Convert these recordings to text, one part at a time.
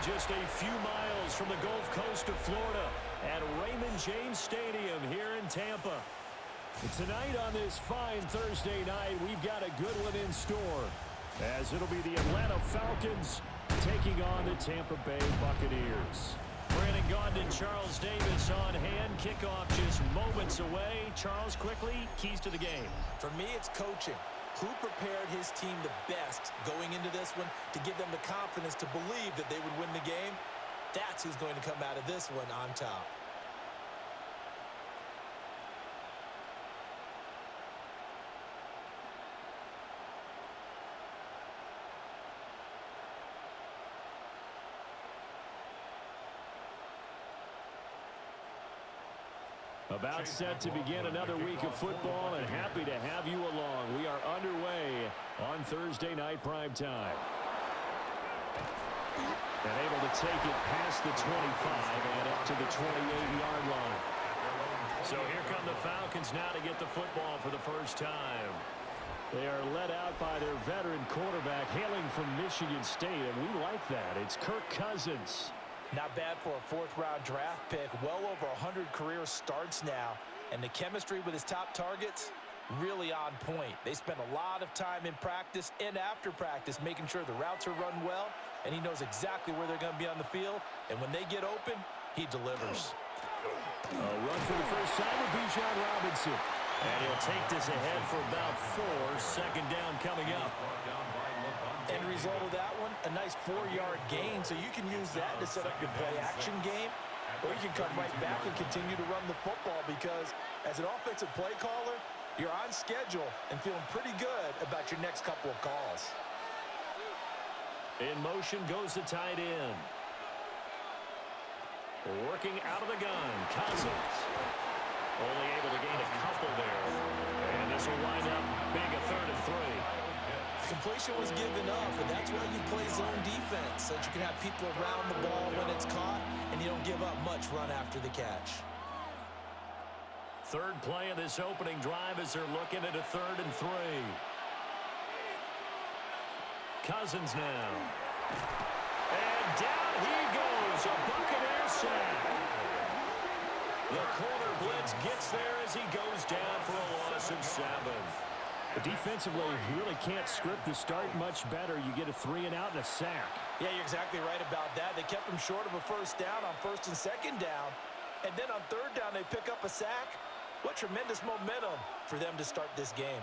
just a few miles from the Gulf Coast of Florida at Raymond James Stadium here in Tampa. Tonight on this fine Thursday night, we've got a good one in store, as it'll be the Atlanta Falcons taking on the Tampa Bay Buccaneers. Brandon Gaudin and Charles Davis on hand. Kickoff just moments away. Charles, quickly, keys to the game. For me, it's coaching. Who prepared his team the best going into this one to give them the confidence to believe that they would win the game? That's who's going to come out of this one on top. About set to begin another week of football, and happy to have you along. We are underway on Thursday night primetime. And able to take it past the 25 and up to the 28-yard line. So here come the Falcons now to get the football for the first time. They are led out by their veteran quarterback hailing from Michigan State, and we like that. It's Kirk Cousins. Not bad for a fourth-round draft pick. Well over 100 career starts now. And the chemistry with his top targets, really on point. They spend a lot of time in practice and after practice making sure the routes are run well, and he knows exactly where they're going to be on the field. And when they get open, he delivers. A run for the first time with Bijan Robinson. And he'll take this ahead for about 4. Second down coming up. End result of that one, a nice 4-yard gain, so you can use that to set up your play-action game, or you can come right back and continue to run the football because as an offensive play caller, you're on schedule and feeling pretty good about your next couple of calls. In motion goes the tight end. Working out of the gun, Cousins. Only able to gain a couple there. And this will wind up being a 3rd and 3. Completion was given up, but that's why you play zone defense, so that you can have people around the ball when it's caught, and you don't give up much run after the catch. Third play of this opening drive as they're looking at a 3rd and 3. Cousins now. And down he goes, a Buccaneer sack. The corner blitz gets there as he goes down for a loss of 7. Defensively, you really can't script the start much better. You get a 3-and-out and a sack. Yeah, you're exactly right about that. They kept him short of a first down on 1st and 2nd down. And then on 3rd down, they pick up a sack. What tremendous momentum for them to start this game.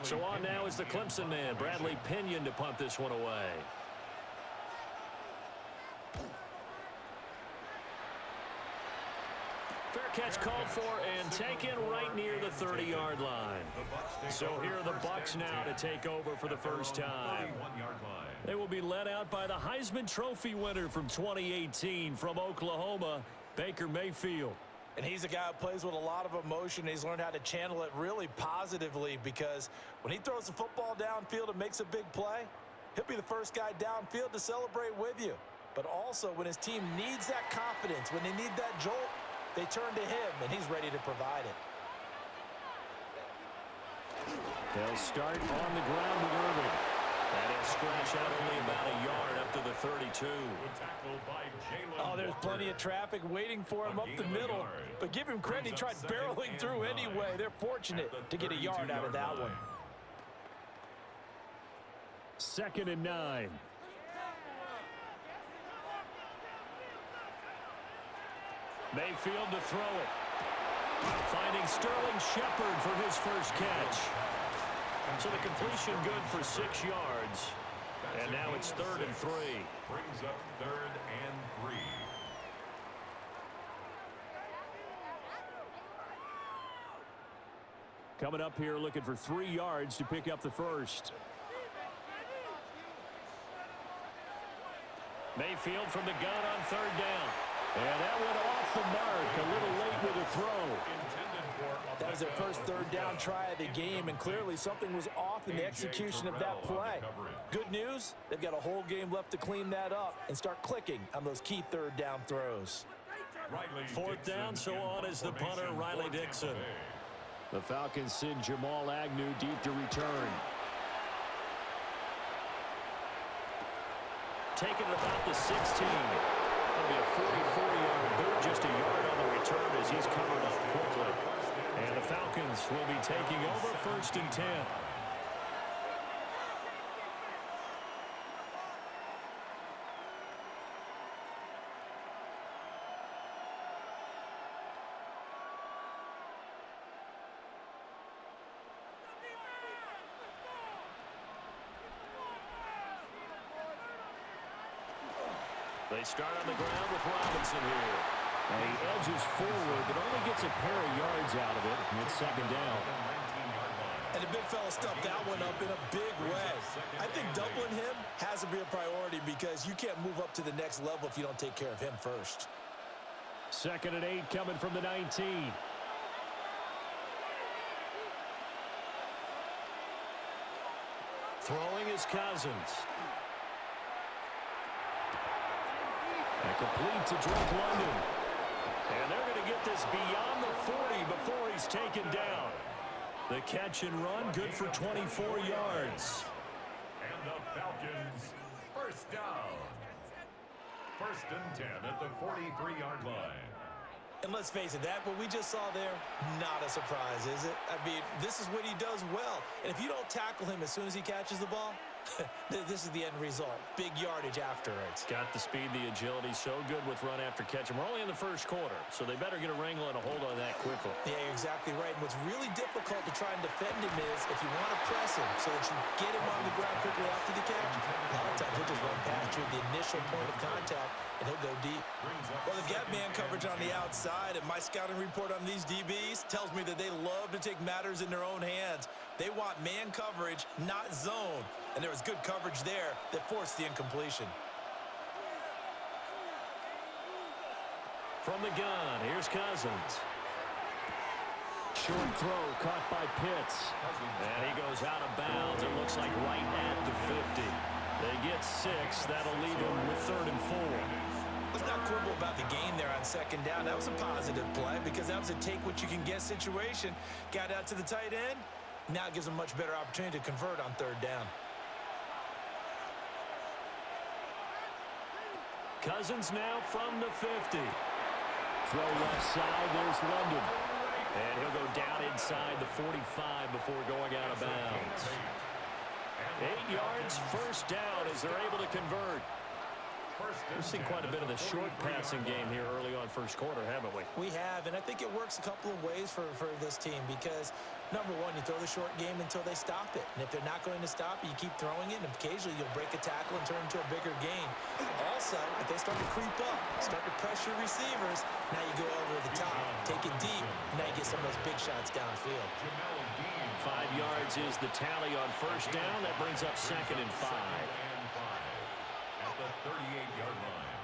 So on now is the Clemson man, Bradley Pinion, to punt this one away. Fair catch called for and taken right near the 30-yard line. So here are the Bucs now to take over for the first time. They will be led out by the Heisman Trophy winner from 2018 from Oklahoma, Baker Mayfield. And he's a guy who plays with a lot of emotion. He's learned how to channel it really positively because when he throws the football downfield and makes a big play, he'll be the first guy downfield to celebrate with you. But also when his team needs that confidence, when they need that jolt, they turn to him, and he's ready to provide it. They'll start on the ground with Irving. And he'll scratch out only about a yard up to the 32. Oh, there's plenty of traffic waiting for him up the middle. But give him credit, he tried barreling through anyway. They're fortunate to get a yard out of that one. 2nd and 9. Mayfield to throw it. Finding Sterling Shepard for his first catch. So the completion good for 6 yards. And now it's 3rd and 3. Brings up 3rd and 3. Coming up here looking for 3 yards to pick up the first. Mayfield from the gun on 3rd down. And that went off the mark. A little late with a throw. That was their first 3rd down try of the game, and clearly something was off in the execution of that play. Good news, they've got a whole game left to clean that up and start clicking on those key 3rd down throws. 4th down, so on is the punter, Riley Dixon. The Falcons send Jamal Agnew deep to return. taken at about the 16. That'll be a 44-yard boot, just a yard on the return as he's covered up quickly. And the Falcons will be taking over 1st and 10. They start on the ground with Robinson here. And he edges forward, but only gets a pair of yards out of it. And it's 2nd down. And the big fella stuffed that one up in a big way. I think doubling him has to be a priority because you can't move up to the next level if you don't take care of him first. 2nd and 8 coming from the 19. Throwing is Cousins. And complete to Drake London. And they're going to get this beyond the 40 before he's taken down. The catch and run, good for 24 yards. And the Falcons, 1st down. 1st and 10 at the 43-yard line. And let's face it, that what we just saw there, not a surprise, is it? I mean, this is what he does well. And if you don't tackle him as soon as he catches the ball, this is the end result. Big yardage afterwards. Got the speed, the agility, so good with run after catch. And we're only in the 1st quarter, so they better get a wrangle and a hold on that quickly. Yeah, you're exactly right. And what's really difficult to try and defend him is if you want to press him so that you get him on the ground quickly after the catch, a lot of times he'll just run past you at the initial point of contact, and he'll go deep. Well, they've got man coverage on the outside, and my scouting report on these DBs tells me that they love to take matters in their own hands. They want man coverage, not zone. And there was good coverage there that forced the incompletion. From the gun, here's Cousins. Short throw caught by Pitts. And he goes out of bounds. It looks like right at the 50. They get 6. That'll leave him with 3rd and 4. Let's not quibble about the gain there on 2nd down. That was a positive play because that was a take-what-you-can-get situation. Got out to the tight end. Now it gives them a much better opportunity to convert on 3rd down. Cousins now from the 50. Throw left side, there's London. And he'll go down inside the 45 before going out of bounds. 8 yards, 1st down as they're able to convert. We've seen quite a bit of the short passing game here early on 1st quarter, haven't we? We have, and I think it works a couple of ways for this team because, number one, you throw the short game until they stop it. And if they're not going to stop it, you keep throwing it, and occasionally you'll break a tackle and turn into a bigger gain. Also, if they start to creep up, start to pressure receivers, now you go over the top, take it deep, and now you get some of those big shots downfield. 5 yards is the tally on 1st down. That brings up 2nd and 5. At the 38-yard line.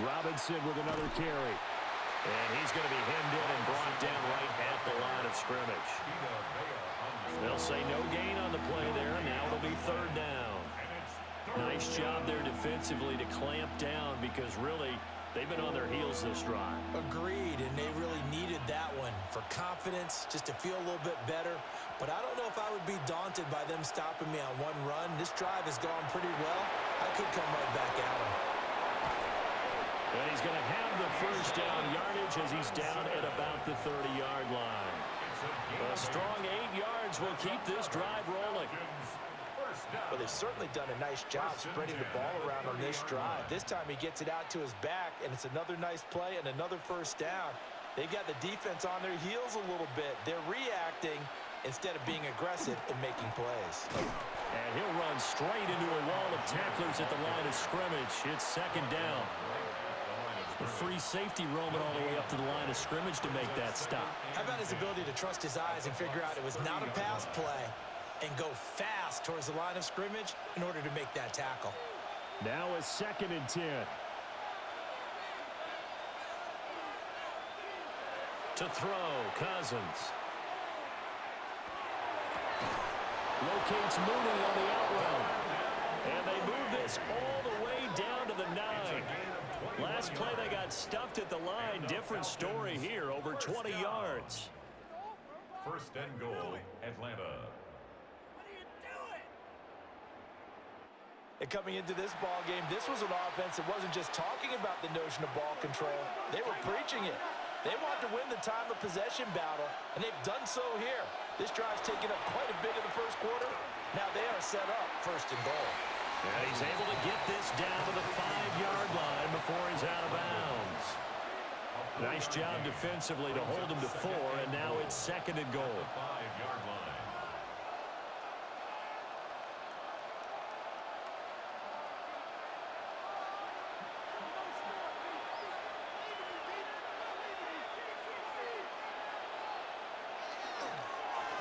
Robinson with another carry. And he's going to be hemmed in and brought down right at the line of scrimmage. They'll say no gain on the play there. Now it'll be 3rd down. Nice job there defensively to clamp down because really they've been on their heels this drive. Agreed, and they really needed that one for confidence, just to feel a little bit better. But I don't know if I would be daunted by them stopping me on one run. This drive has gone pretty well. I could come right back at him. And he's going to have the 1st down yardage as he's down at about the 30-yard line. A strong 8 yards will keep this drive rolling. Well, they've certainly done a nice job spreading the ball around on this drive. This time he gets it out to his back, and it's another nice play and another 1st down. They've got the defense on their heels a little bit. They're reacting instead of being aggressive and making plays. And he'll run straight into a wall of tacklers at the line of scrimmage. It's 2nd down. The free safety roaming all the way up to the line of scrimmage to make that stop. How about his ability to trust his eyes and figure out it was not a pass play and go fast towards the line of scrimmage in order to make that tackle. Now a 2nd and 10. To throw, Cousins. Locates Mooney on the out route. And they move this all the way down to the 9. Last play they got stuffed at the line. Different story here, over 20 yards. First and goal, Atlanta. And coming into this ball game, this was an offense that wasn't just talking about the notion of ball control. They were preaching it. They want to win the time of possession battle, and they've done so here. This drive's taken up quite a bit of the first quarter. Now they are set up first and goal. And he's able to get this down to the 5-yard line before he's out of bounds. Nice job defensively to hold him to 4, and now it's second and goal. 5-yard line.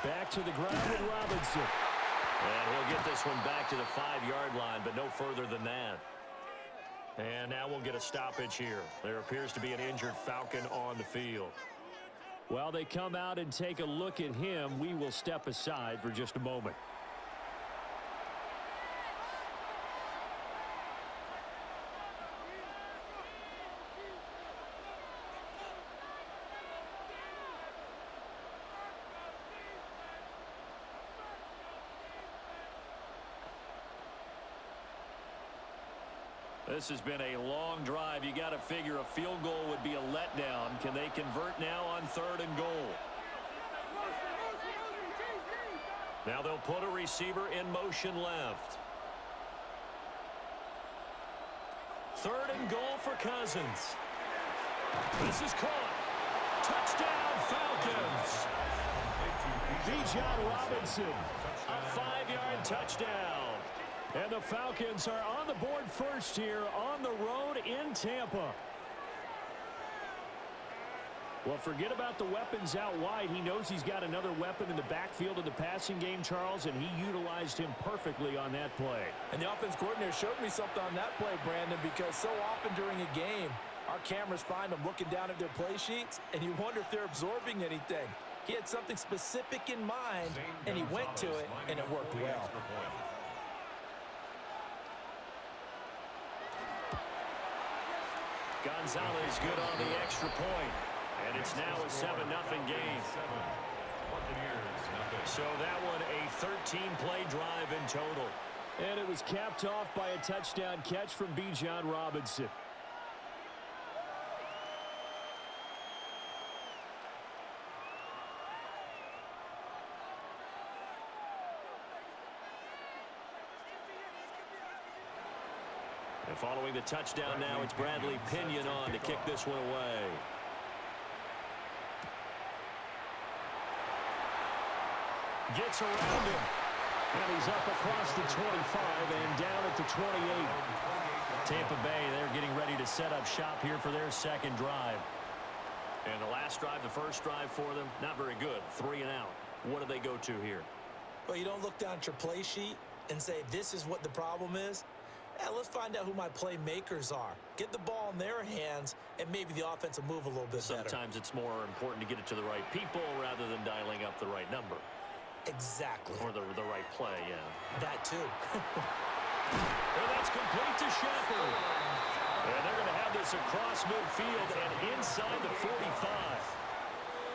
Back to the ground with Robinson. And he'll get this one back to the 5-yard line, but no further than that. And now we'll get a stoppage here. There appears to be an injured Falcon on the field. While they come out and take a look at him, we will step aside for just a moment. This has been a long drive. You got to figure a field goal would be a letdown. Can they convert now on 3rd and goal? Now they'll put a receiver in motion left. 3rd and goal for Cousins. This is caught. Touchdown, Falcons. Bijan Robinson, a 5-yard touchdown. And the Falcons are on the board first here on the road in Tampa. Well, forget about the weapons out wide. He knows he's got another weapon in the backfield of the passing game, Charles, and he utilized him perfectly on that play. And the offense coordinator showed me something on that play, Brandon, because so often during a game, our cameras find them looking down at their play sheets, and you wonder if they're absorbing anything. He had something specific in mind, and he went to it, and it worked well. Gonzalez good on the extra point. And it's now a 7-0 game. So that one a 13-play drive in total. And it was capped off by a touchdown catch from Bijan Robinson. And following the touchdown now, it's Bradley Pinion on to kick this one away. Gets around him. And he's up across the 25 and down at the 28. Tampa Bay, they're getting ready to set up shop here for their second drive. And the last drive, the first drive for them, not very good. 3 and out. What do they go to here? Well, you don't look down at your play sheet and say, this is what the problem is. Let's find out who my playmakers are. Get the ball in their hands, and maybe the offense will move a little bit better. Sometimes it's more important to get it to the right people rather than dialing up the right number. Exactly. Or the right play, yeah. That too. And that's complete to Shepard. And they're going to have this across midfield and inside the 45.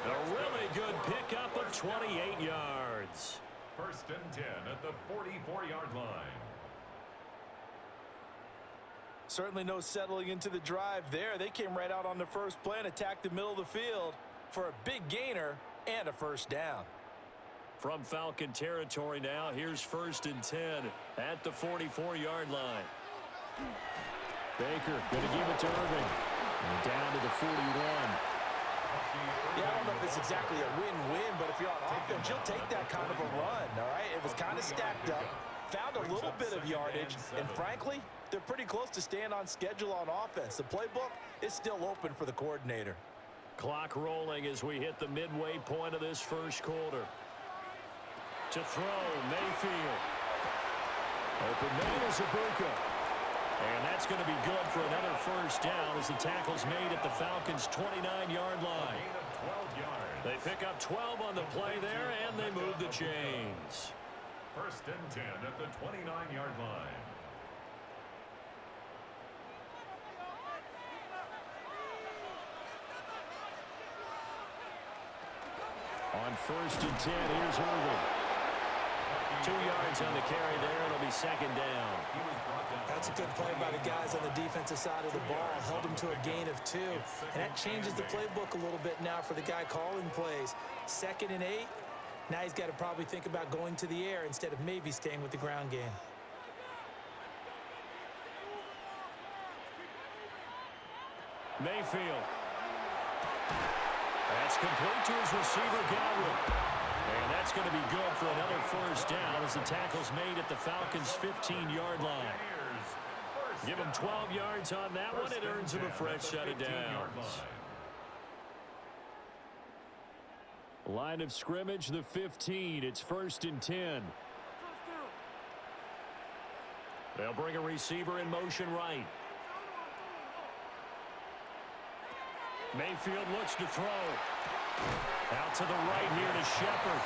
A really good pickup of 28 yards. First and 10 at the 44-yard line. Certainly no settling into the drive there. They came right out on the first play and attacked the middle of the field for a big gainer and a first down. From Falcon territory now, here's first and 10 at the 44-yard line. Baker going to give it to Irving. And down to the 41. Yeah, I don't know if it's exactly a win-win, but if you're on offense, you'll take that kind of a run, all right? It was kind of stacked up, found a little bit of yardage, and frankly, they're pretty close to staying on schedule on offense. The playbook is still open for the coordinator. Clock rolling as we hit the midway point of this first quarter. To throw, Mayfield. Open man is Ibuka. And that's going to be good for another first down as the tackle's made at the Falcons' 29-yard line. They pick up 12 on the play there, and they move the chains. First and 10 at the 29-yard line. first and 10. Here's Irvin. 2 yards on the carry there. It'll be second down. That's a good play by the guys on the defensive side of the ball. Held them to a gain of 2. And that changes the playbook a little bit now for the guy calling plays. 2nd and 8. Now he's got to probably think about going to the air instead of maybe staying with the ground game. Mayfield. That's complete to his receiver, Godwin. And that's going to be good for another first down as the tackle's made at the Falcons' 15-yard line. Give him 12 yards on that one. It earns him a fresh set of downs. Line of scrimmage, the 15. It's first and 10. They'll bring a receiver in motion right. Mayfield looks to throw. Out to the right here to Shepard.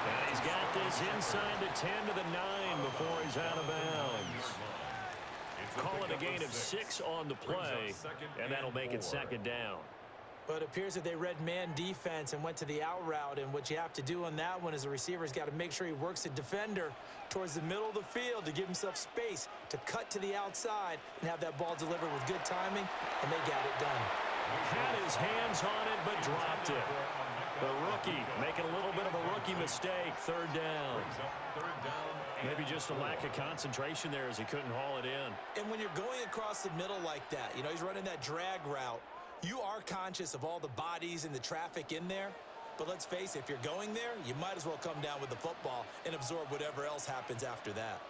And he's got this inside the 10 to the 9 before he's out of bounds. Call it a gain of 6 on the play, and that'll make it second down. Well, it appears that they read man defense and went to the out route, and what you have to do on that one is the receiver's got to make sure he works the defender towards the middle of the field to give himself space to cut to the outside and have that ball delivered with good timing, and they got it done. Had his hands on it, but dropped it. The rookie making a little bit of a rookie mistake, third down. Maybe just a lack of concentration there as he couldn't haul it in. And when you're going across the middle like that, you know, he's running that drag route, you are conscious of all the bodies and the traffic in there. But let's face it, if you're going there, you might as well come down with the football and absorb whatever else happens after that.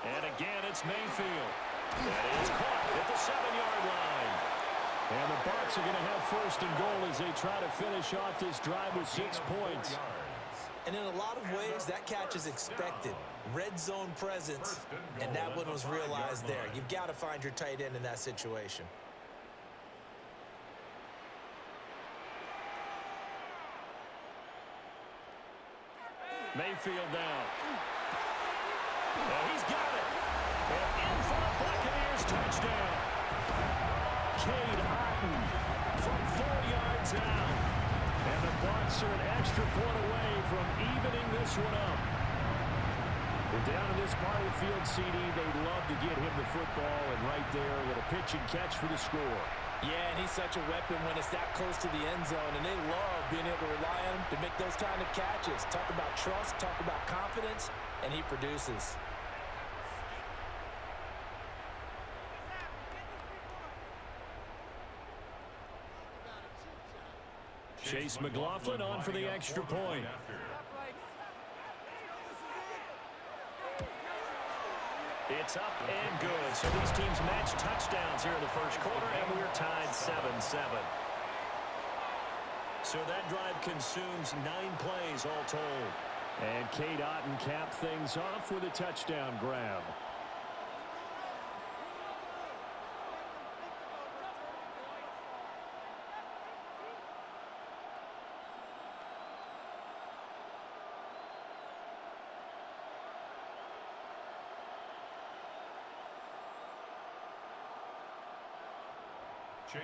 And again, it's Mayfield. That is caught at the 7-yard line. And the Bucs are going to have first and goal as they try to finish off this drive with 6 points. And in a lot of ways, that catch is expected. Red zone presence, and that one was realized there. You've got to find your tight end in that situation. Mayfield now. And he's got it. And in for the Buccaneers touchdown. Cade Otton from 4 yards out. And the Bucs are an extra point away from evening this one up. We're down in this part of the field, CD. They'd love to get him the football, and right there, a little pitch and catch for the score. Yeah, and he's such a weapon when it's that close to the end zone, and they love being able to rely on him to make those kind of catches. Talk about trust, talk about confidence, and he produces. Chase McLaughlin on for the extra point. It's up and good. So these teams match touchdowns here in the first quarter, and we're tied 7-7. So that drive consumes 9 plays all told. And Cade Otton capped things off with a touchdown grab.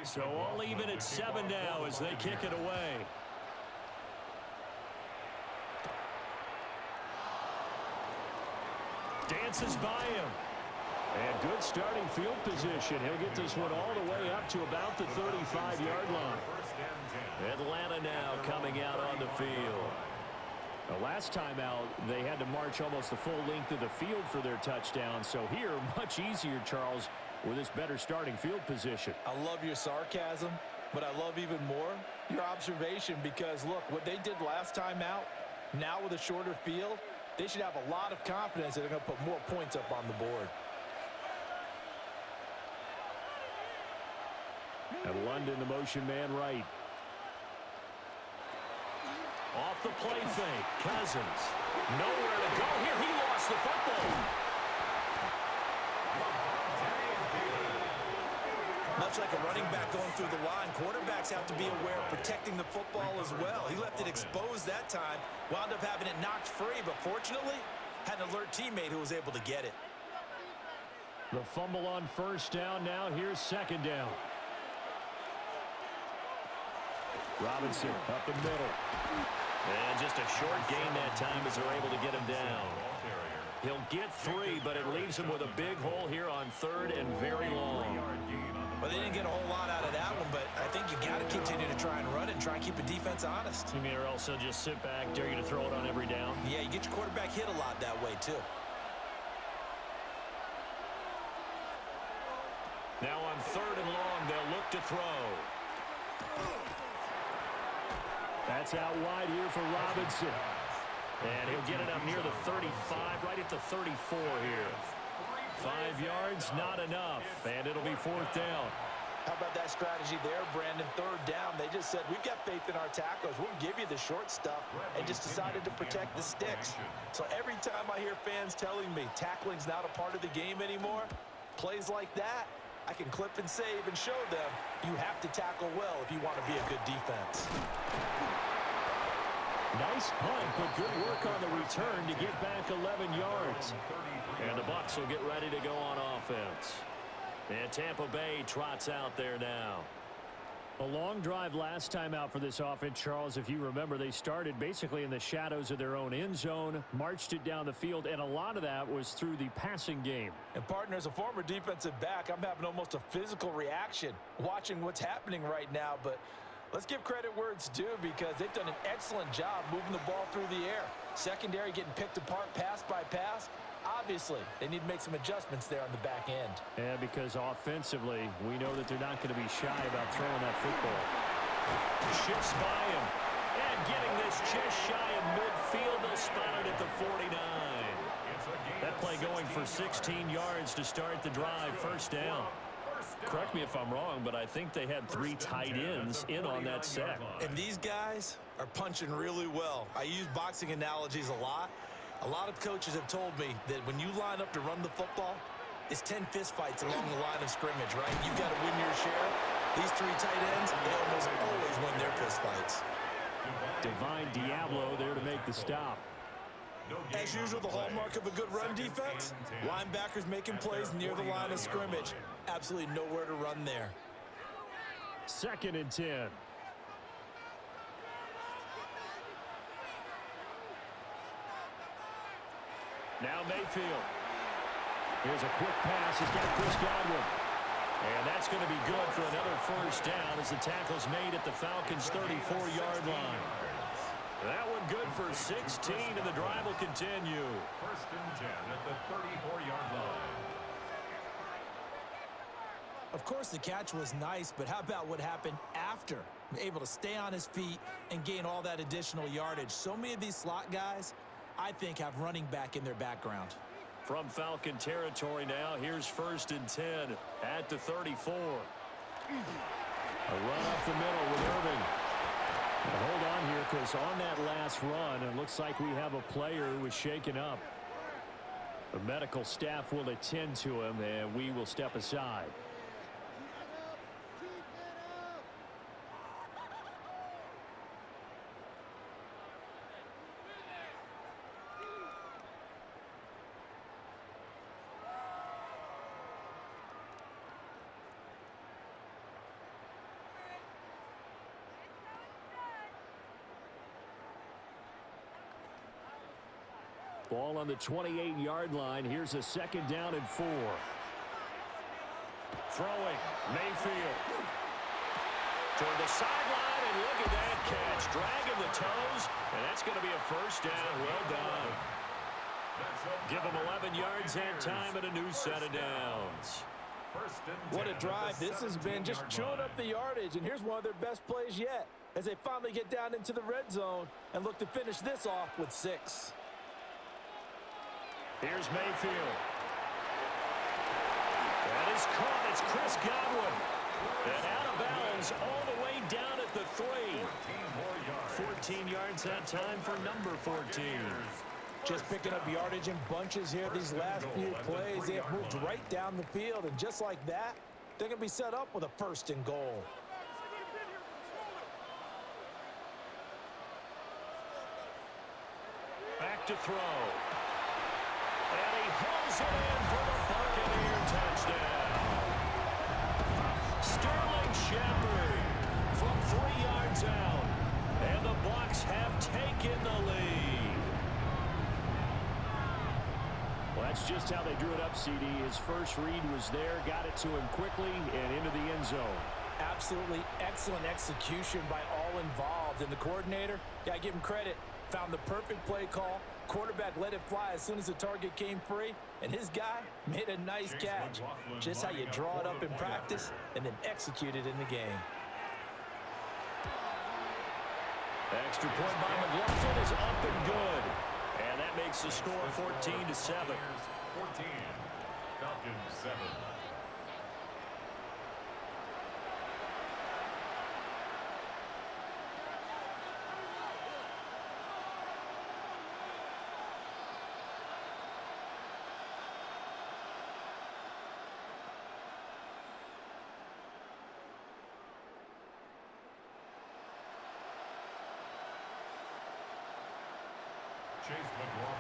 So all even at 7 now as they kick it away. Dances by him. And good starting field position. He'll get this one all the way up to about the 35-yard line. Atlanta now coming out on the field. The last time out, they had to march almost the full length of the field for their touchdown. So here, much easier, Charles, with this better starting field position. I love your sarcasm, but I love even more your observation because, look, what they did last time out, now with a shorter field, they should have a lot of confidence that they're going to put more points up on the board. And London, the motion man right. Off the play fake. Cousins. Nowhere to go here. He lost the football. Much like a running back going through the line, quarterbacks have to be aware of protecting the football as well. He left it exposed that time, wound up having it knocked free, but fortunately, had an alert teammate who was able to get it. The fumble on first down now. Here's second down. Robinson up the middle. And just a short gain that time as they're able to get him down. He'll get 3, but it leaves him with a big hole here on 3rd and very long. Well, they didn't get a whole lot out of that one, but I think you got to continue to try and run it and try and keep the defense honest. You mean or else he'll just sit back, dare you to throw it on every down? Yeah, you get your quarterback hit a lot that way, too. Now on 3rd and long, they'll look to throw. That's out wide here for Robinson. And he'll get it up near the 35, right at the 34 here. 5 yards, not enough, and it'll be 4th down. How about that strategy there, Brandon? 3rd down, they just said, we've got faith in our tacklers. We'll give you the short stuff, and just decided to protect the sticks. So every time I hear fans telling me tackling's not a part of the game anymore, plays like that, I can clip and save and show them you have to tackle well if you want to be a good defense. Nice punt, but good work on the return to get back 11 yards. And the Bucs will get ready to go on offense. And Tampa Bay trots out there now. A long drive last time out for this offense, Charles. If you remember, they started basically in the shadows of their own end zone, marched it down the field, and a lot of that was through the passing game. And partner, as a former defensive back, I'm having almost a physical reaction watching what's happening right now. But let's give credit where it's due, because they've done an excellent job moving the ball through the air. Secondary getting picked apart pass by pass. Obviously, they need to make some adjustments there on the back end. Yeah, because offensively, we know that they're not going to be shy about throwing that football. Shifts by him. And getting this just shy of midfield. They'll spot it at the 49. That play going for 16 yards to start the drive. 1st down. Correct me if I'm wrong, but I think they had 3 tight ends in on that set. And these guys are punching really well. I use boxing analogies a lot. A lot of coaches have told me that when you line up to run the football, it's 10 fistfights along the line of scrimmage, right? You've got to win your share. These 3 tight ends, they almost always win their fistfights. Divine Diablo there to make the stop. As usual, the hallmark of a good run defense, linebackers making plays near the line of scrimmage. Absolutely nowhere to run there. 2nd and 10. Now Mayfield. Here's a quick pass. He's got Chris Godwin. And that's going to be good for another 1st down as the tackle's made at the Falcons' 34-yard line. That one good for 16, and the drive will continue. 1st and 10 at the 34-yard line. Of course, the catch was nice, but how about what happened after? Able to stay on his feet and gain all that additional yardage. So many of these slot guys, I think, have running back in their background. From Falcon territory now, here's 1st and 10 at the 34. A run up the middle with Irving. Now hold on here, because on that last run, it looks like we have a player who was shaken up. The medical staff will attend to him, and we will step aside. Ball on the 28-yard line. Here's a 2nd down and 4. Throwing. Mayfield. Toward the sideline, and look at that catch. Dragging the toes, and that's going to be a 1st down. Well done. Give them 11 yards that time and a new set of downs. What a drive. This has been just chewing up the yardage, and here's one of their best plays yet as they finally get down into the red zone and look to finish this off with 6. Here's Mayfield. That is caught. It's Chris Godwin. And out of bounds all the way down at the 3. 14 yards that time for number 14. Just picking up yardage in bunches here these last few plays. They have moved right down the field, and just like that, they're going to be set up with a 1st and goal. Back to throw. And he hauls it in for the Buccaneer touchdown. Sterling Shepard from 3 yards out. That's just how they drew it up, CD. His first read was there, got it to him quickly, and into the end zone. Absolutely excellent execution by all involved. And the coordinator, got to give him credit, found the perfect play call. Quarterback let it fly as soon as the target came free, and his guy made a nice catch. Just how you draw it up in practice and then execute it in the game. Extra point by McLaughlin is up and good. And that makes the score 14-7. 14, Falcons 7.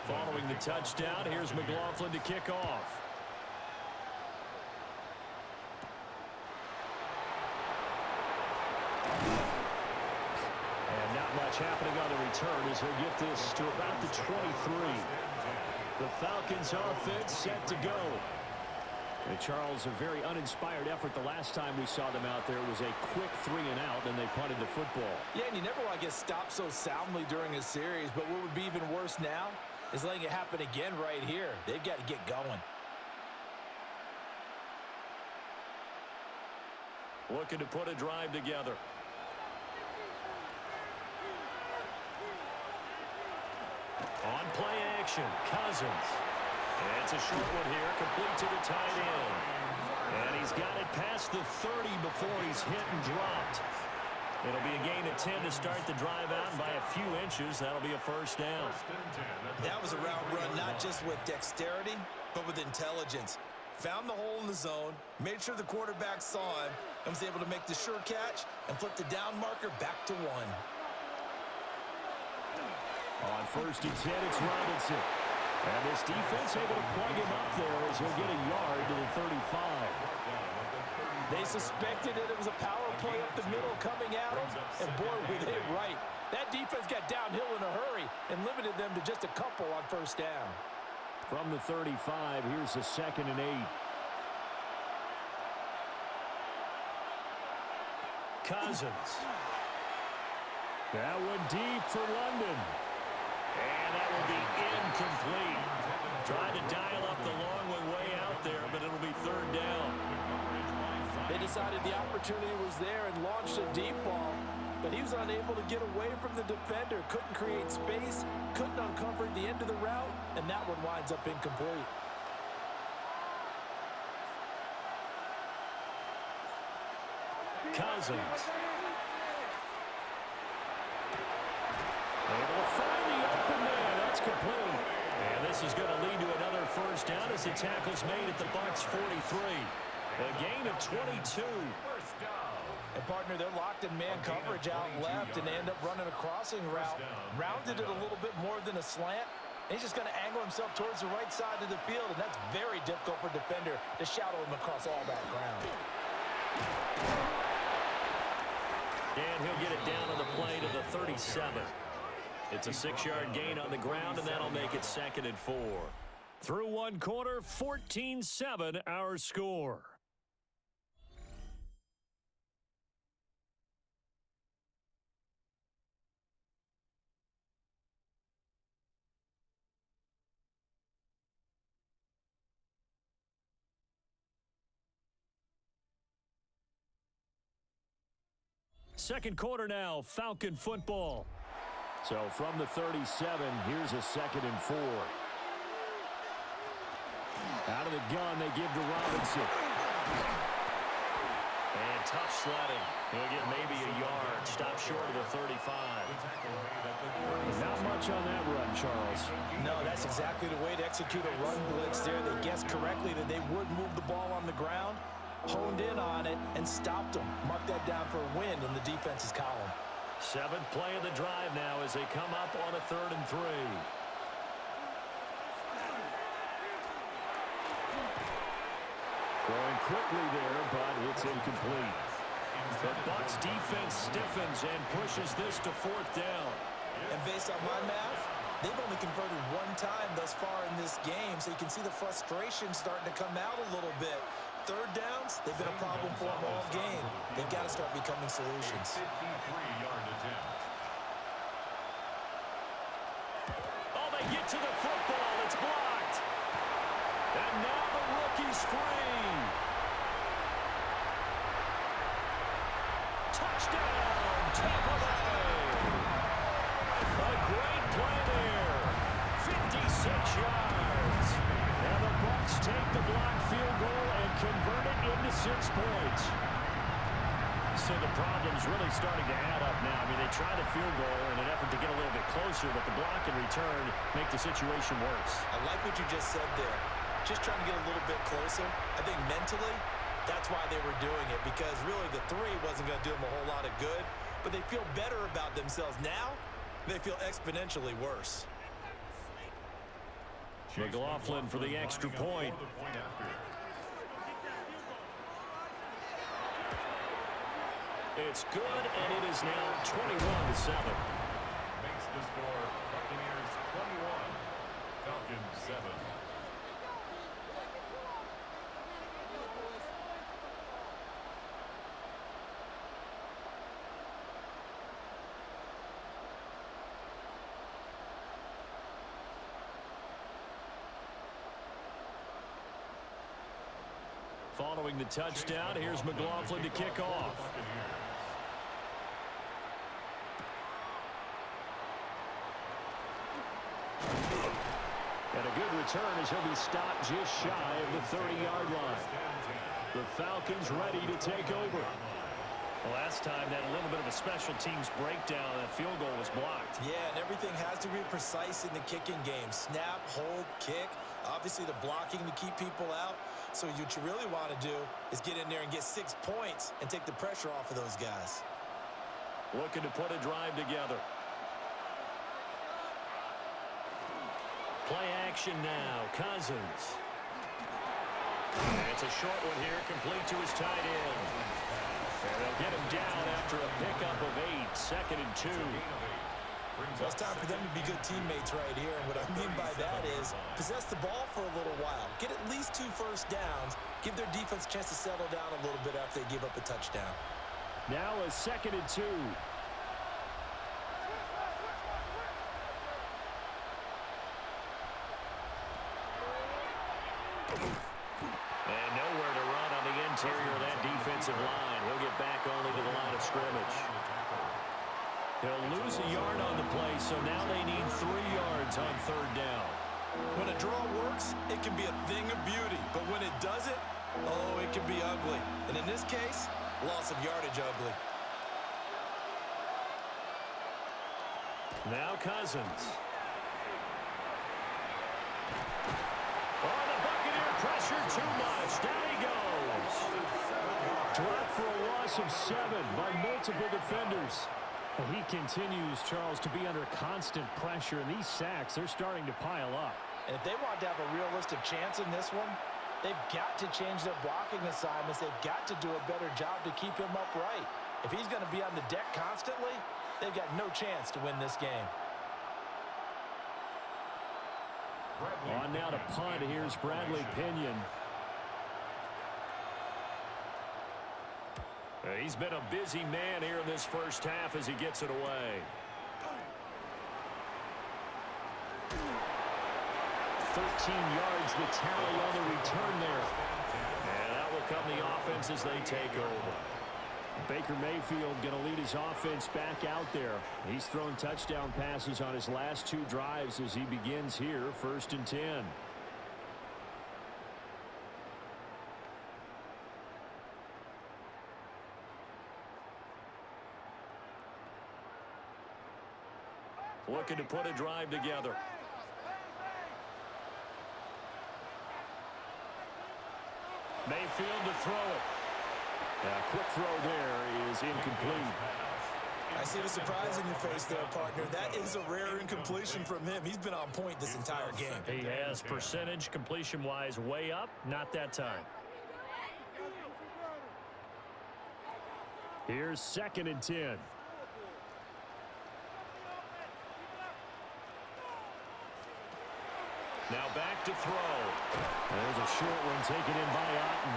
Following the touchdown, here's McLaughlin to kick off. And not much happening on the return as he'll get this to about the 23. The Falcons offense set to go. And Charles, a very uninspired effort the last time we saw them out there. It was a quick 3 and out, and they punted the football. Yeah, and you never want to get stopped so soundly during a series, but what would be even worse now is letting it happen again right here. They've got to get going. Looking to put a drive together. On play action, Cousins. And it's a short one here, complete to the tight end. And he's got it past the 30 before he's hit and dropped. It'll be a gain of 10 to start the drive out, and by a few inches, that'll be a first down. That was a route run not just with dexterity, but with intelligence. Found the hole in the zone, made sure the quarterback saw him, and was able to make the sure catch and flip the down marker back to 1. On first and 10, it's Robinson. And this defense able to plug him up there as he'll get a yard to the 35. They suspected that it was a power play up the middle coming at them, and boy, we hit it right. That defense got downhill in a hurry and limited them to just a couple on first down. From the 35, here's a 2nd and 8. Cousins. That one deep for London. And that will be incomplete. Tried to dial up the long one way out there, but it'll be 3rd down. They decided the opportunity was there and launched a deep ball, but he was unable to get away from the defender. Couldn't create space, couldn't uncover the end of the route, and that one winds up incomplete. Cousins. Able to find the open man. That's complete. And this is going to lead to another first down as the tackle's made at the Bucs 43. A gain of 22. And partner, they're locked in man coverage out left, and they end up running a crossing route. Rounded it a little bit more than a slant. He's just going to angle himself towards the right side of the field, and that's very difficult for a defender to shadow him across all that ground. And he'll get it down on the play to the 37. It's a 6-yard gain on the ground, and that'll make it 2nd and 4. Through one quarter, 14-7 our score. Second quarter now, Falcon football. So from the 37, here's a 2nd and 4. Out of the gun, they give to Robinson. And tough sledding. He'll get maybe a yard. Stop short of the 35. Not much on that run, Charles. No, that's exactly the way to execute a run blitz there. They guessed correctly that they would move the ball on the ground, honed in on it, and stopped them. Mark that down for a win in the defense's column. 7th play of the drive now as they come up on a 3rd and 3. Throwing quickly there, but it's incomplete. The Bucs defense stiffens and pushes this to 4th down. And based on my math, they've only converted one time thus far in this game, so you can see the frustration starting to come out a little bit. Third downs, they've been a problem for them all game. They've got to start becoming solutions. 53-yard attempt. Oh, they get to the football. It's blocked. And now the rookie's free. Touchdown, Tampa Bay. A great play there. 56 yards. And the Bucs take the blocked field goal and convert it into 6 points. So the problem's really starting to add up now. I mean, they tried a field goal in an effort to get a little bit closer, but the block and return make the situation worse. I like what you just said there. Just trying to get a little bit closer. I think mentally, that's why they were doing it, because really the 3 wasn't going to do them a whole lot of good, but they feel better about themselves now. They feel exponentially worse. McLaughlin for the extra point. It's good, and it is now 21-7. Makes the score Buccaneers 21, Falcons 7. Following the touchdown, here's McLaughlin to kick off. And a good return as he'll be stopped just shy of the 30-yard line. The Falcons ready to take over. Last time, that a little bit of a special teams breakdown, that field goal was blocked. Yeah, and everything has to be precise in the kicking game. Snap, hold, kick. Obviously, the blocking to keep people out. So what you really want to do is get in there and get 6 points and take the pressure off of those guys. Looking to put a drive together. Play action now. Cousins. And it's a short one here, complete to his tight end. And they'll get him down after a pickup of 8, 2nd and 2. Well, it's time for them to be good teammates right here. And what I mean by that is possess the ball for a little while. Get at least 2 first downs. Give their defense a chance to settle down a little bit after they give up a touchdown. Now a 2nd and 2. And nowhere to run on the interior of that defensive line. He'll get back only to the line of scrimmage. He'll lose a yard on the play, so now they need 3 yards on 3rd down. When a draw works, it can be a thing of beauty. But when it doesn't, oh, it can be ugly. And in this case, loss of yardage ugly. Now Cousins. Oh, the Buccaneer pressure too much. Down he goes. Dropped for a loss of 7 by multiple defenders. Well, he continues, Charles, to be under constant pressure, and these sacks, they're starting to pile up. And if they want to have a realistic chance in this one, they've got to change their blocking assignments. They've got to do a better job to keep him upright. If he's going to be on the deck constantly, they've got no chance to win this game. On now to punt. Here's Bradley Pinion. He's been a busy man here in this first half as he gets it away. 13 yards the tally on the return there. And that will come the offense as they take over. Baker Mayfield going to lead his offense back out there. He's thrown touchdown passes on his last 2 drives as he begins here, 1st and 10. Looking to put a drive together. Mayfield to throw it. A quick throw there is incomplete. I see the surprise in your face there, partner. That is a rare incompletion from him. He's been on point this entire game. He has percentage completion-wise way up, not that time. Here's 2nd and 10. Now back to throw. There's a short one taken in by Otten.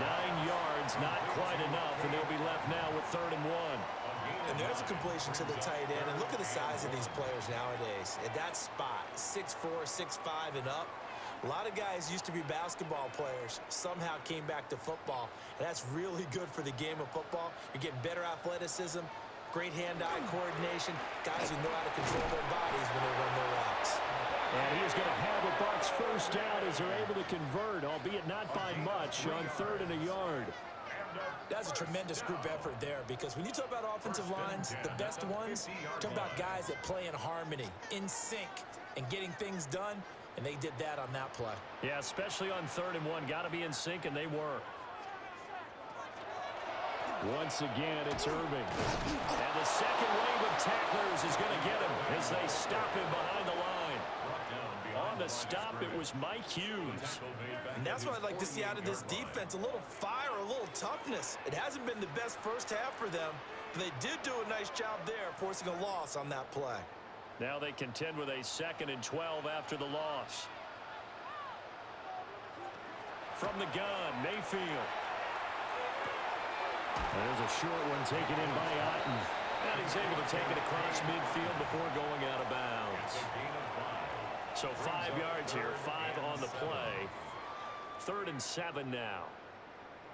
9 yards, not quite enough, and they'll be left now with 3rd and 1. And there's a completion to the tight end. And look at the size of these players nowadays. At that spot, 6'4", 6'5", and up. A lot of guys used to be basketball players, somehow came back to football. And that's really good for the game of football. You're getting better athleticism, great hand-eye coordination, guys who know how to control their bodies when they run their routes. And he is going to have a Bucs first down as they're able to convert, albeit not by much, on 3rd and a yard. That's a tremendous group effort there, because when you talk about offensive lines, the best ones, talk about guys that play in harmony, in sync, and getting things done, and they did that on that play. Yeah, especially on 3rd and 1. Got to be in sync, and they were. Once again, it's Irving. And the second wave of tacklers is going to get him as they stop him behind the line. On the stop, it was Mike Hughes. And that's what I'd like to see out of this defense, a little fire, a little toughness. It hasn't been the best first half for them, but they did do a nice job there, forcing a loss on that play. Now they contend with a 2nd and 12 after the loss. From the gun, Mayfield. There's a short one taken in by Otten. And he's able to take it across midfield before going out of bounds. So 5 yards here, 5 on the play. 3rd and 7 now.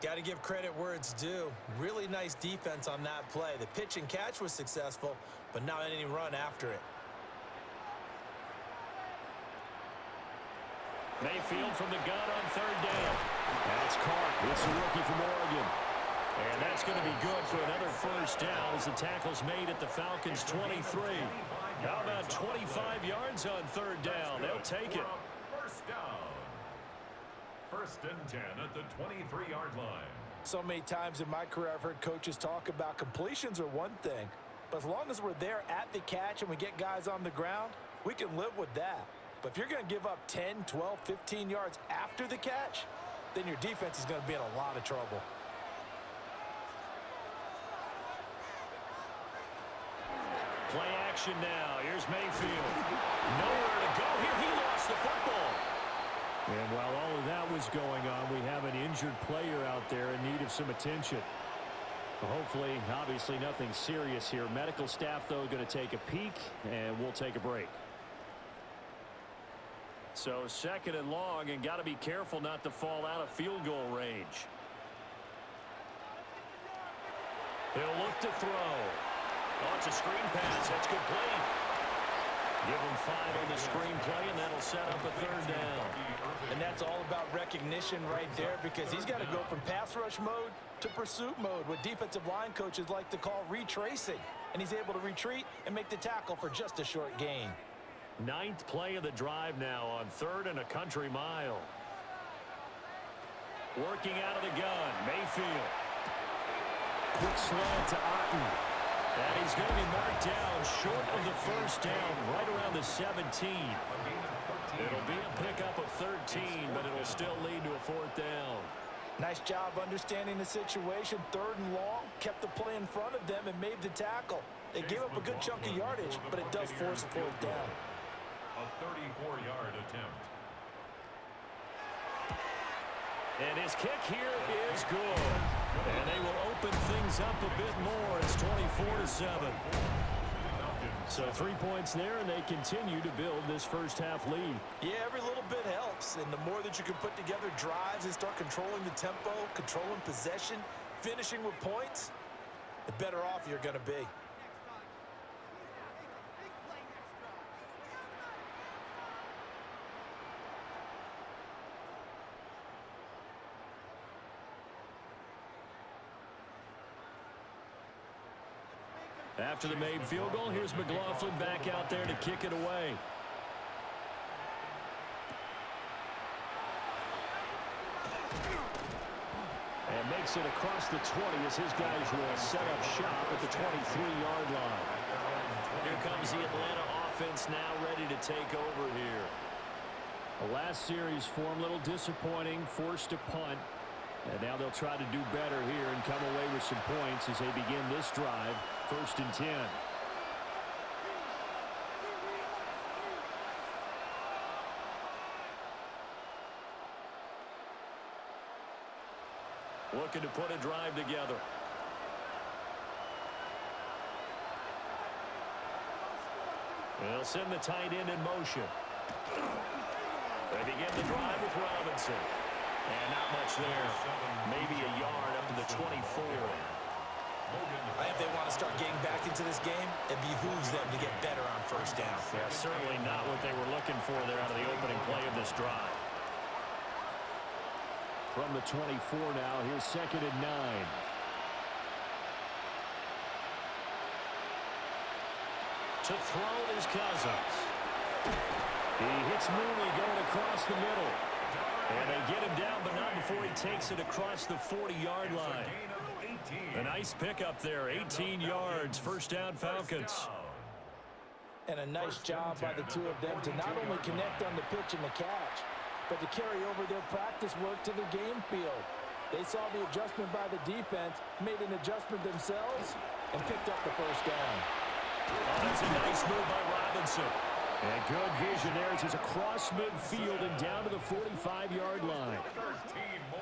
Got to give credit where it's due. Really nice defense on that play. The pitch and catch was successful, but not any run after it. Mayfield from the gun on 3rd down. That's caught. It's a rookie from Oregon. And that's going to be good for another first down as the tackle's made at the Falcons' 23. How about 25 yards on 3rd down? They'll take it. First down. 1st and 10 at the 23-yard line. So many times in my career, I've heard coaches talk about completions are one thing, but as long as we're there at the catch and we get guys on the ground, we can live with that. But if you're going to give up 10, 12, 15 yards after the catch, then your defense is going to be in a lot of trouble. Play action now. Here's Mayfield. Nowhere to go here. He lost the football. And while all of that was going on, we have an injured player out there in need of some attention. Hopefully, obviously, nothing serious here. Medical staff, though, going to take a peek, and we'll take a break. So 2nd and long, and got to be careful not to fall out of field goal range. He'll look to throw. Oh, it's a screen pass. That's complete. Give him 5 on the screen play, and that'll set up a 3rd down. And that's all about recognition right there, because he's got to go from pass rush mode to pursuit mode, what defensive line coaches like to call retracing. And he's able to retreat and make the tackle for just a short gain. 9th play of the drive now on 3rd and a country mile. Working out of the gun, Mayfield. Quick slant to Otten. And he's going to be marked down short of the first down, right around the 17. It'll be a pickup of 13, but it'll still lead to a 4th down. Nice job understanding the situation. 3rd and long, kept the play in front of them and made the tackle. They gave up a good chunk of yardage, but it does force a 4th down. A 34-yard attempt. And his kick here is good. And they will open things up a bit more. It's 24-7. So 3 points there, and they continue to build this first half lead. Yeah, every little bit helps. And the more that you can put together drives and start controlling the tempo, controlling possession, finishing with points, the better off you're going to be. After the made field goal, here's McLaughlin back out there to kick it away. And makes it across the 20 as his guys will set up shop at the 23-yard line. Here comes the Atlanta offense now ready to take over here. The last series form a little disappointing, forced to punt. And now they'll try to do better here and come away with some points as they begin this drive. 1st and 10. looking to put a drive together. They'll send the tight end in motion. They begin the drive with Robinson. And not much there. Maybe a yard up to the 24. I think they want to start getting back into this game. It behooves them to get better on first down. Yeah, certainly not what they were looking for there out of the opening play of this drive. From the 24 now, here's 2nd and 9. To throw is Cousins. He hits Mooney going across the middle. And they get him down, but not before he takes it across the 40-yard line. A nice pickup there, 18 yards, first down Falcons. And a nice job by the two of them to not only connect on the pitch and the catch, but to carry over their practice work to the game field. They saw the adjustment by the defense, made an adjustment themselves, and picked up the first down. Oh, that's a nice move by Robinson. And good vision there as he's across midfield and down to the 45-yard line.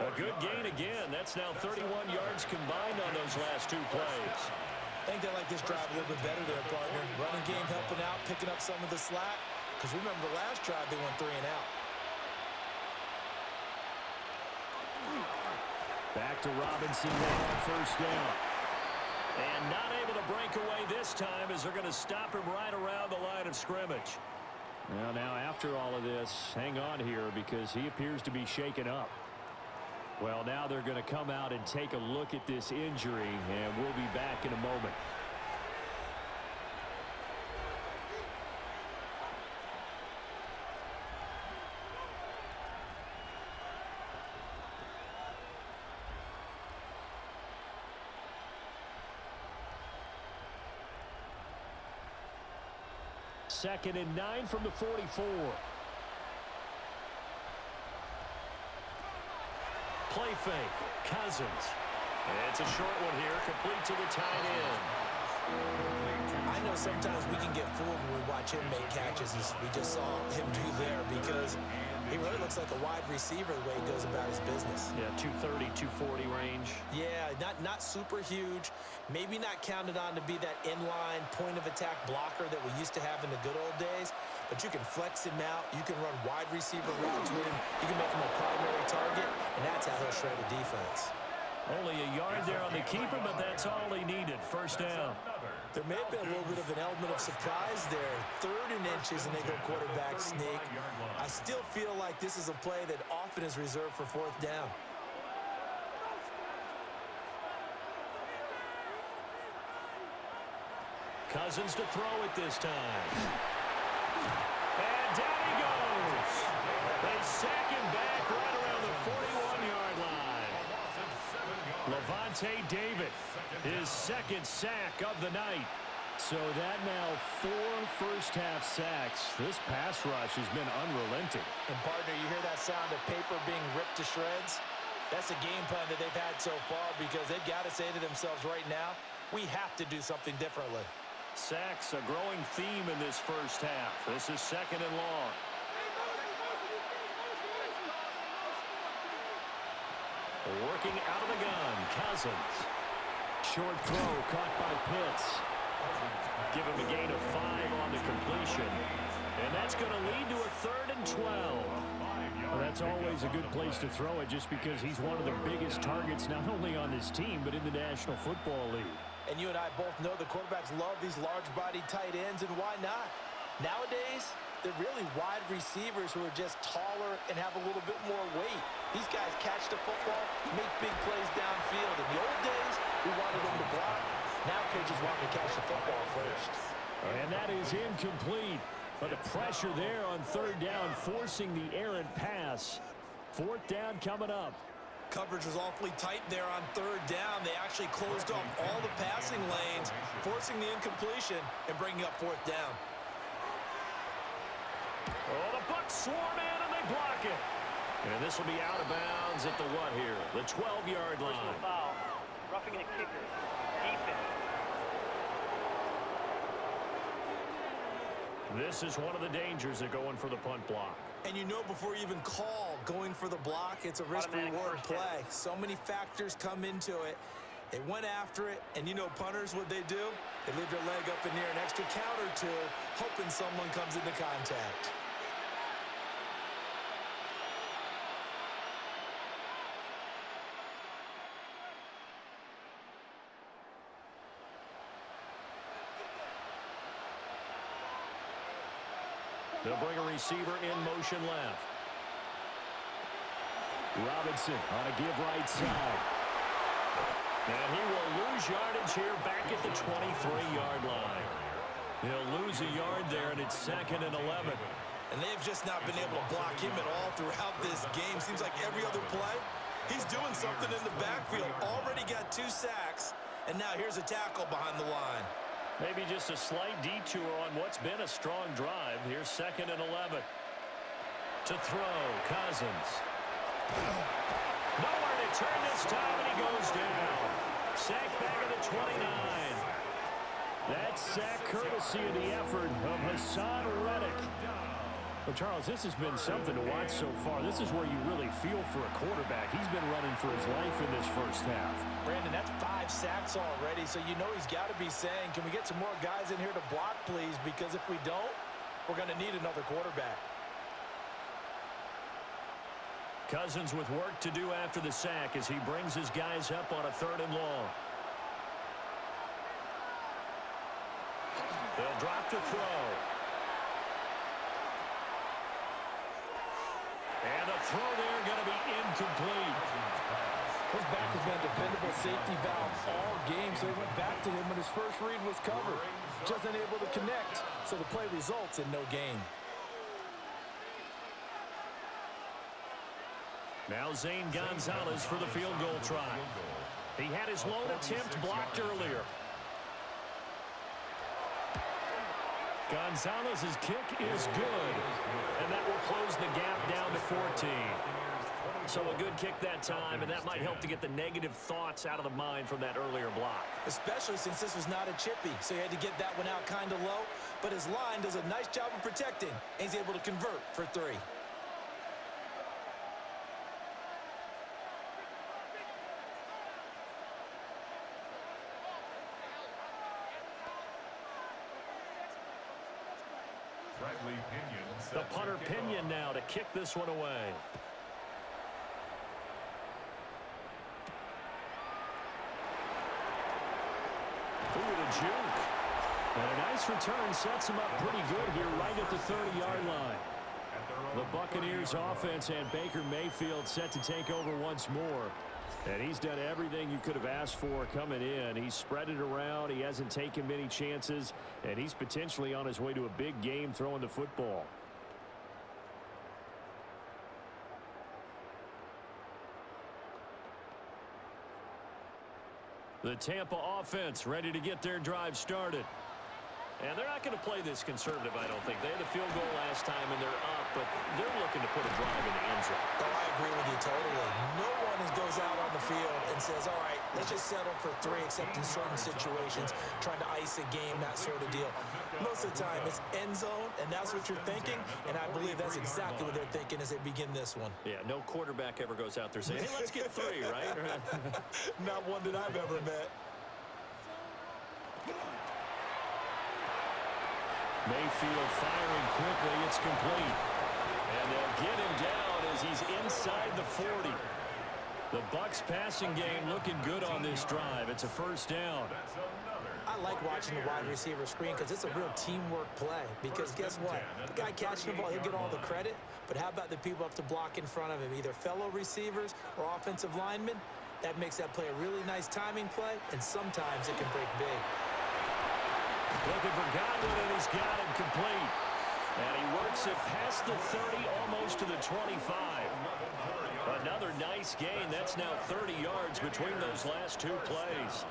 A good gain again. That's now 31 yards combined on those last two plays. I think they like this drive a little bit better there, partner. Running game helping out, picking up some of the slack. Because remember the last drive, they went 3 and out. Back to Robinson now on first down. And not able to break away this time as they're going to stop him right around the line of scrimmage. Well, now after all of this, hang on here because he appears to be shaken up. Well, now they're going to come out and take a look at this injury, and we'll be back in a moment. Second and 9 from the 44. Play fake. Cousins. And it's a short one here, complete to the tight end. I know sometimes we can get fooled when we watch him make catches, as we just saw him do there, because he really looks like a wide receiver the way he goes about his business. Yeah, 230, 240 range. Yeah, not super huge. Maybe not counted on to be that inline point-of-attack blocker that we used to have in the good old days, but you can flex him out. You can run wide receiver routes with him. You can make him a primary target, and that's how he'll shred a defense. Only a yard there on the keeper, but that's all he needed. First down. There may have been a little bit of an element of surprise there. 3rd and inches, and they go quarterback sneak. I still feel like this is a play that often is reserved for 4th down. Cousins to throw it this time. And down he goes. They sack him back right around the 41-yard line. Levante David, his 2nd sack of the night. So that now 4 first-half sacks. This pass rush has been unrelenting. And, partner, you hear that sound of paper being ripped to shreds? That's a game plan that they've had so far because they've got to say to themselves right now, we have to do something differently. Sacks, a growing theme in this first half. This is 2nd and long. Working out of the gun, Cousins. Short throw caught by Pitts. Give him a gain of 5 on the completion. And that's going to lead to a 3rd and 12. Well, that's always a good place to throw it just because he's one of the biggest targets not only on this team but in the National Football League. And you and I both know the quarterbacks love these large-bodied tight ends, and why not? Nowadays, they're really wide receivers who are just taller and have a little bit more weight. These guys catch the football, make big plays downfield. In the old days, we wanted them to block. Now coaches want them to catch the football first. And that is incomplete. But the pressure there on 3rd down, forcing the errant pass. 4th down coming up. Coverage was awfully tight there on 3rd down. They actually closed off all the passing lanes, forcing the incompletion and bringing up 4th down. Oh, the Bucs swarm in and they block it. And this will be out of bounds at the what here? The 12-yard line. Personal foul. Roughing the kicker. Defense. This is one of the dangers of going for the punt block. And you know before you even call going for the block, it's a risk-reward play. So many factors come into it. They went after it, and you know punters, what they do? They leave their leg up in the air an extra count or two, hoping someone comes into contact. They'll bring a receiver in motion left. Robinson on a give right side. And he will lose yardage here back at the 23-yard line. He'll lose a yard there, and it's 2nd and 11. And they've just not been able to block him at all throughout this game. Seems like every other play, he's doing something in the backfield. Already got 2 sacks, and now here's a tackle behind the line. Maybe just a slight detour on what's been a strong drive. Here's 2nd and 11. To throw, Cousins. Nowhere to turn this time, and he goes down. Sack back at the 29. That sack courtesy of the effort of Hassan Reddick. Well, Charles, this has been something to watch so far. This is where you really feel for a quarterback. He's been running for his life in this first half. Brandon, that's 5 sacks already, so you know he's got to be saying, can we get some more guys in here to block, please? Because if we don't, we're going to need another quarterback. Cousins with work to do after the sack as he brings his guys up on a 3rd and long. They'll drop to throw. And the throw there going to be incomplete. His back has been a dependable safety valve all game, so he went back to him when his first read was covered. Just unable to connect, so the play results in no gain. Now Zane Gonzalez for the field goal try. He had his lone attempt blocked earlier. Gonzalez's kick is good, and that will close the gap down to 14. So a good kick that time, and that might help to get the negative thoughts out of the mind from that earlier block. Especially since this was not a chippy, so he had to get that one out kind of low. But his line does a nice job of protecting, and he's able to convert for 3. The punter Pinion now to kick this one away. Ooh, the juke. And a nice return sets him up pretty good here right at the 30-yard line. The Buccaneers offense and Baker Mayfield set to take over once more. And he's done everything you could have asked for coming in. He's spread it around. He hasn't taken many chances. And he's potentially on his way to a big game throwing the football. The Tampa offense ready to get their drive started. And they're not going to play this conservative, I don't think. They had a field goal last time, and they're up, but they're looking to put a drive in the end zone. Oh, I agree with you totally. No one goes out on the field and says, all right, let's just settle for 3, except in certain situations, trying to ice a game, that sort of deal. Most of the time, it's end zone, and that's what you're thinking, and I believe that's exactly what they're thinking as they begin this one. Yeah, no quarterback ever goes out there saying, hey, let's get 3, right? Not one that I've ever met. Mayfield firing quickly. It's complete. And they'll get him down as he's inside the 40. The Bucs passing game looking good on this drive. It's a first down. I like watching the wide receiver screen because it's a real teamwork play. Because guess what? The guy catching the ball, he'll get all the credit. But how about the people up to block in front of him, either fellow receivers or offensive linemen? That makes that play a really nice timing play, and sometimes it can break big. Looking for Godwin, and he's got him complete. And he works it past the 30, almost to the 25. Another nice gain. That's now 30 yards between those last 2 plays.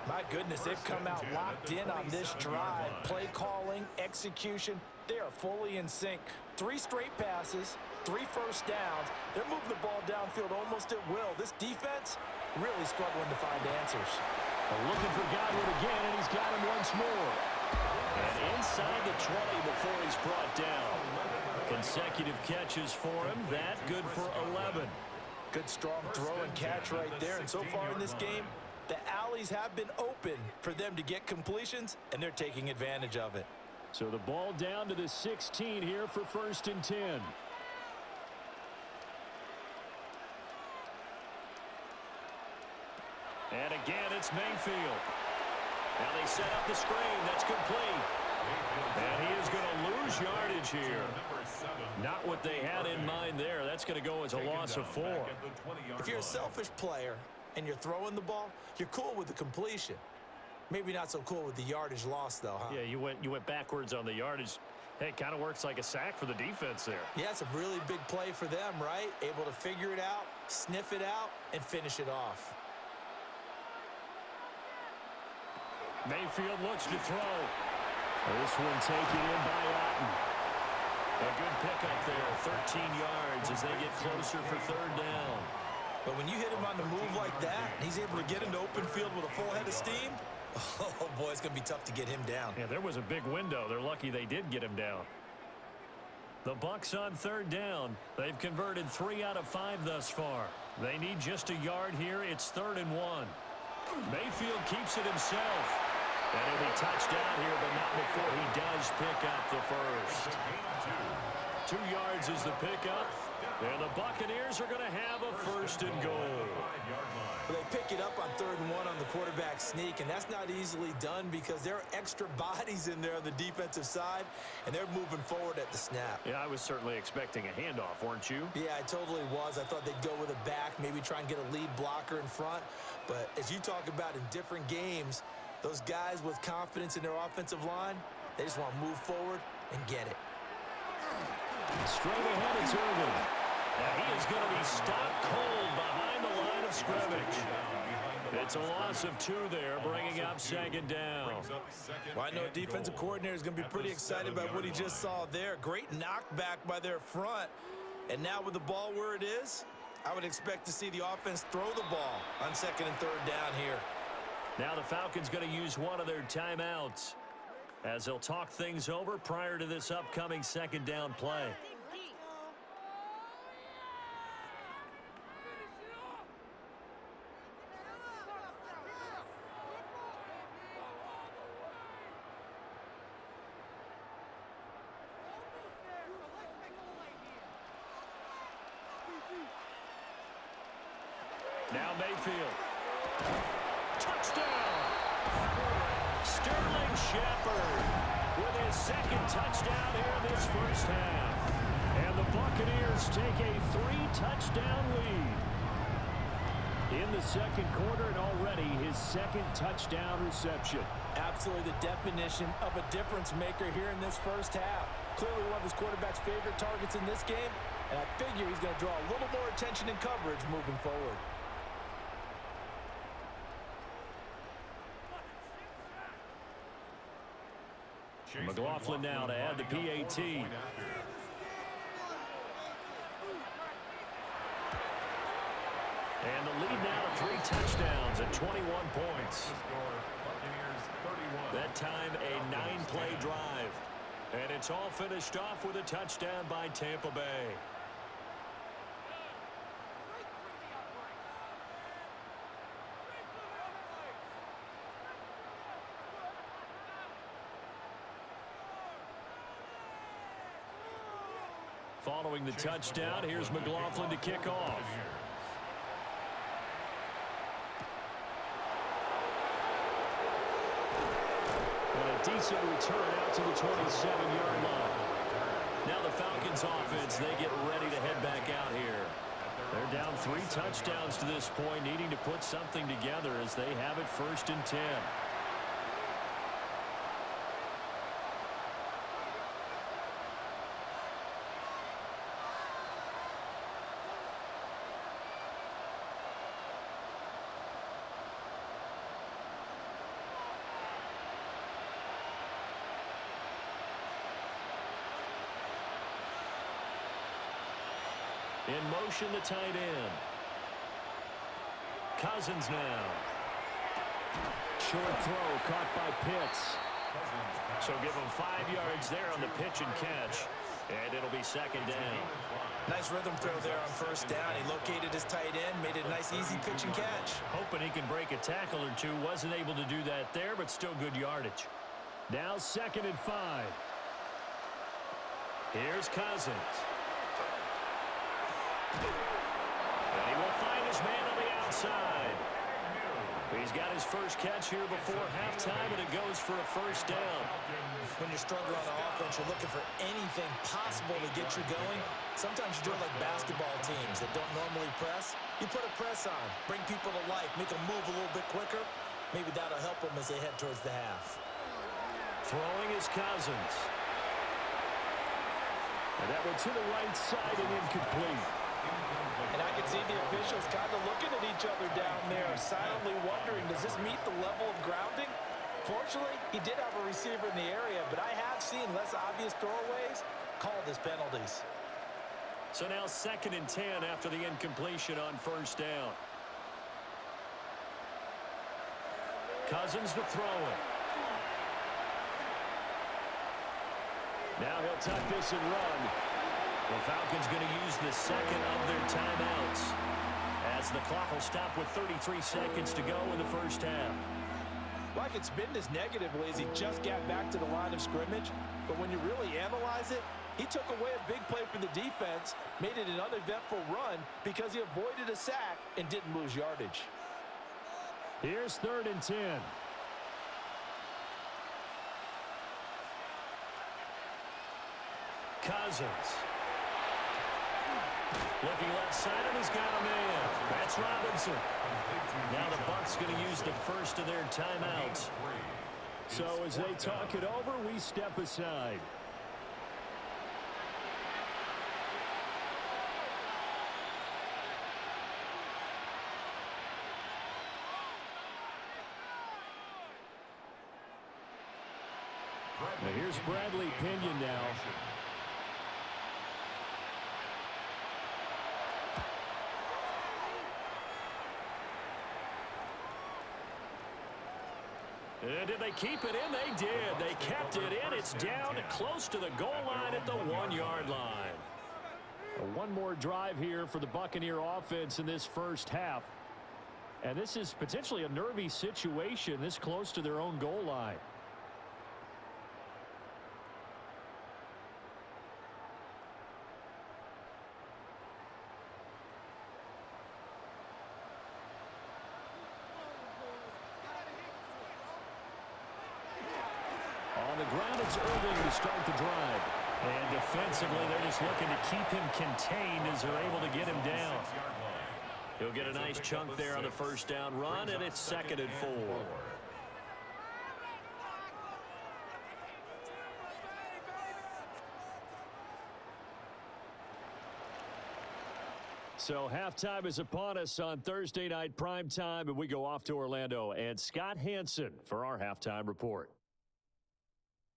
My goodness, they've come out locked in on this drive. Play calling, execution, they are fully in sync. 3 straight passes, 3 first downs. They're moving the ball downfield almost at will. This defense really struggling to find answers. Looking for Godwin again, and he's got him once more. And inside the 20 before he's brought down. Consecutive catches for him. That good for 11. Good strong throw and catch right there. And so far in this game, the alleys have been open for them to get completions, and they're taking advantage of it. So the ball down to the 16 here for 1st and 10. And again, it's Mayfield. Now they set up the screen. That's complete. And he is going to lose yardage here. Not what they had in mind there. That's going to go as a loss of 4. If you're a selfish player and you're throwing the ball, you're cool with the completion. Maybe not so cool with the yardage loss, though, huh? Yeah, you went backwards on the yardage. Hey, it kind of works like a sack for the defense there. Yeah, it's a really big play for them, right? Able to figure it out, sniff it out, and finish it off. Mayfield looks to throw. This one taken in by Otten. A good pickup there, 13 yards as they get closer for 3rd down. But when you hit him on the move like that, and he's able to get into open field with a full head of steam, oh, boy, it's going to be tough to get him down. Yeah, there was a big window. They're lucky they did get him down. The Bucs on 3rd down. They've converted 3 out of 5 thus far. They need just a yard here. It's 3rd and 1. Mayfield keeps it himself. And he'll be touched out here, but not before he does pick up the first. 2 yards is the pickup. And the Buccaneers are going to have a 1st and goal. They pick it up on 3rd and 1 on the quarterback sneak, and that's not easily done because there are extra bodies in there on the defensive side, and they're moving forward at the snap. Yeah, I was certainly expecting a handoff, weren't you? Yeah, I totally was. I thought they'd go with a back, maybe try and get a lead blocker in front. But as you talk about in different games, those guys with confidence in their offensive line, they just want to move forward and get it. Straight ahead, it's Irvin. Now he is going to be stopped cold behind the line of scrimmage. It's a loss of 2 there, bringing up 2nd down. Well, I know a defensive coordinator is going to be pretty excited about what he just saw there. Great knockback by their front. And now with the ball where it is, I would expect to see the offense throw the ball on 2nd and 3rd down here. Now the Falcons going to use one of their timeouts as they'll talk things over prior to this upcoming 2nd down play. Now Mayfield. Touchdown! Sterling Shepard with his 2nd touchdown here in this 1st half. And the Buccaneers take a 3-touchdown lead. In the 2nd quarter, and already his 2nd touchdown reception. Absolutely the definition of a difference maker here in this 1st half. Clearly one of his quarterback's favorite targets in this game, and I figure he's going to draw a little more attention and coverage moving forward. McLaughlin now to add the PAT. And the lead now to 3 touchdowns at 21 points. That time a 9-play drive. And it's all finished off with a touchdown by Tampa Bay. Following the touchdown, here's McLaughlin to kick off. And a decent return out to the 27-yard line. Now the Falcons offense, they get ready to head back out here. They're down 3 touchdowns to this point, needing to put something together as they have it 1st and 10. In motion, the tight end. Cousins now. Short throw caught by Pitts. So give him 5 yards there on the pitch and catch. And it'll be second down. Nice rhythm throw there on first down. He located his tight end, made it a nice, easy pitch and catch. Hoping he can break a tackle or two. Wasn't able to do that there, but still good yardage. Now 2nd and 5. Here's Cousins. And he will find his man on the outside. He's got his first catch here before halftime, and it goes for a first down. When you're struggling on offense, you're looking for anything possible to get you going. Sometimes you do it like basketball teams that don't normally press. You put a press on, bring people to life, make them move a little bit quicker. Maybe that'll help them as they head towards the half. Throwing is Cousins. And that one to the right side and incomplete. And I can see the officials kind of looking at each other down there, silently wondering, does this meet the level of grounding? Fortunately, he did have a receiver in the area, but I have seen less obvious throwaways called as penalties. So now 2nd and 10 after the incompletion on first down. Cousins to throw it. Now he'll tuck this and run. The Falcons going to use the second of their timeouts as the clock will stop with 33 seconds to go in the first half. Like it's been as negatively as he just got back to the line of scrimmage, but when you really analyze it, he took away a big play for the defense, made it an uneventful run because he avoided a sack and didn't lose yardage. Here's 3rd and 10. Cousins. Looking left side, and he's got a man. That's Robinson. Now the Bucs going to use the first of their timeouts. So as they talk it over, we step aside. Now here's Bradley Pinion now. Did they keep it in? They did. They kept it in. It's down close to the goal line at the 1-yard line. One more drive here for the Buccaneer offense in this first half. And this is potentially a nervy situation this close to their own goal line. On the ground, it's Irving to start the drive. And defensively, they're just looking to keep him contained as they're able to get him down. He'll get a nice chunk there on the first down run, and it's 2nd and 4. So halftime is upon us on Thursday night primetime, and we go off to Orlando. And Scott Hansen for our halftime report.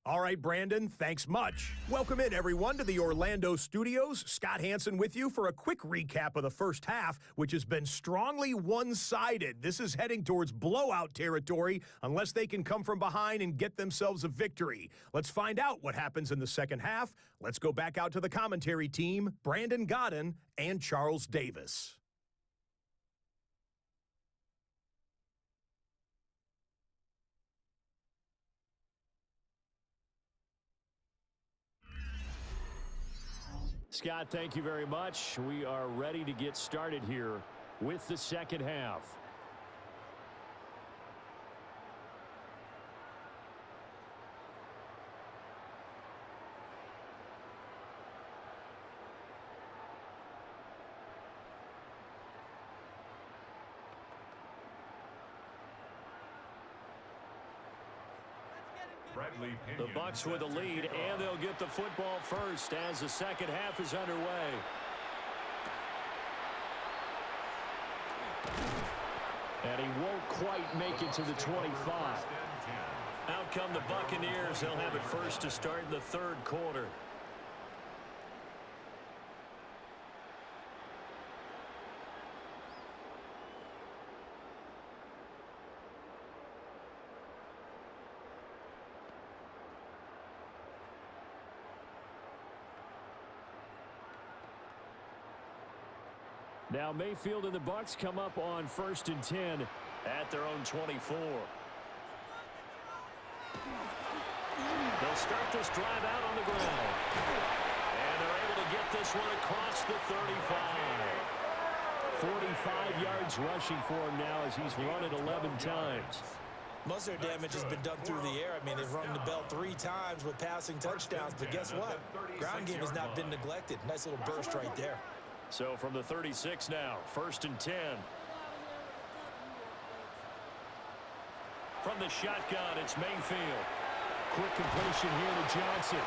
All right, Brandon, thanks much. Welcome in, everyone, to the Orlando studios. Scott Hansen with you for a quick recap of the first half, which has been strongly one-sided. This is heading towards blowout territory unless they can come from behind and get themselves a victory. Let's find out what happens in the second half. Let's go back out to the commentary team, Brandon Godden and Charles Davis. Scott, thank you very much. We are ready to get started here with the second half. The Bucs with the lead, and they'll get the football first as the second half is underway. And he won't quite make it to the 25. Out come the Buccaneers. They'll have it first to start in the third quarter. Now Mayfield and the Bucs come up on 1st and 10 at their own 24. They'll start this drive out on the ground. And they're able to get this one across the 35. 45 yards rushing for him now as he's run it 11 times. Most of their damage has been done through the air. I mean, they've rung the bell 3 times with passing touchdowns, but guess what? Ground game has not been neglected. Nice little burst right there. So from the 36 now, 1st and 10. From the shotgun, it's Mayfield. Quick completion here to Johnson.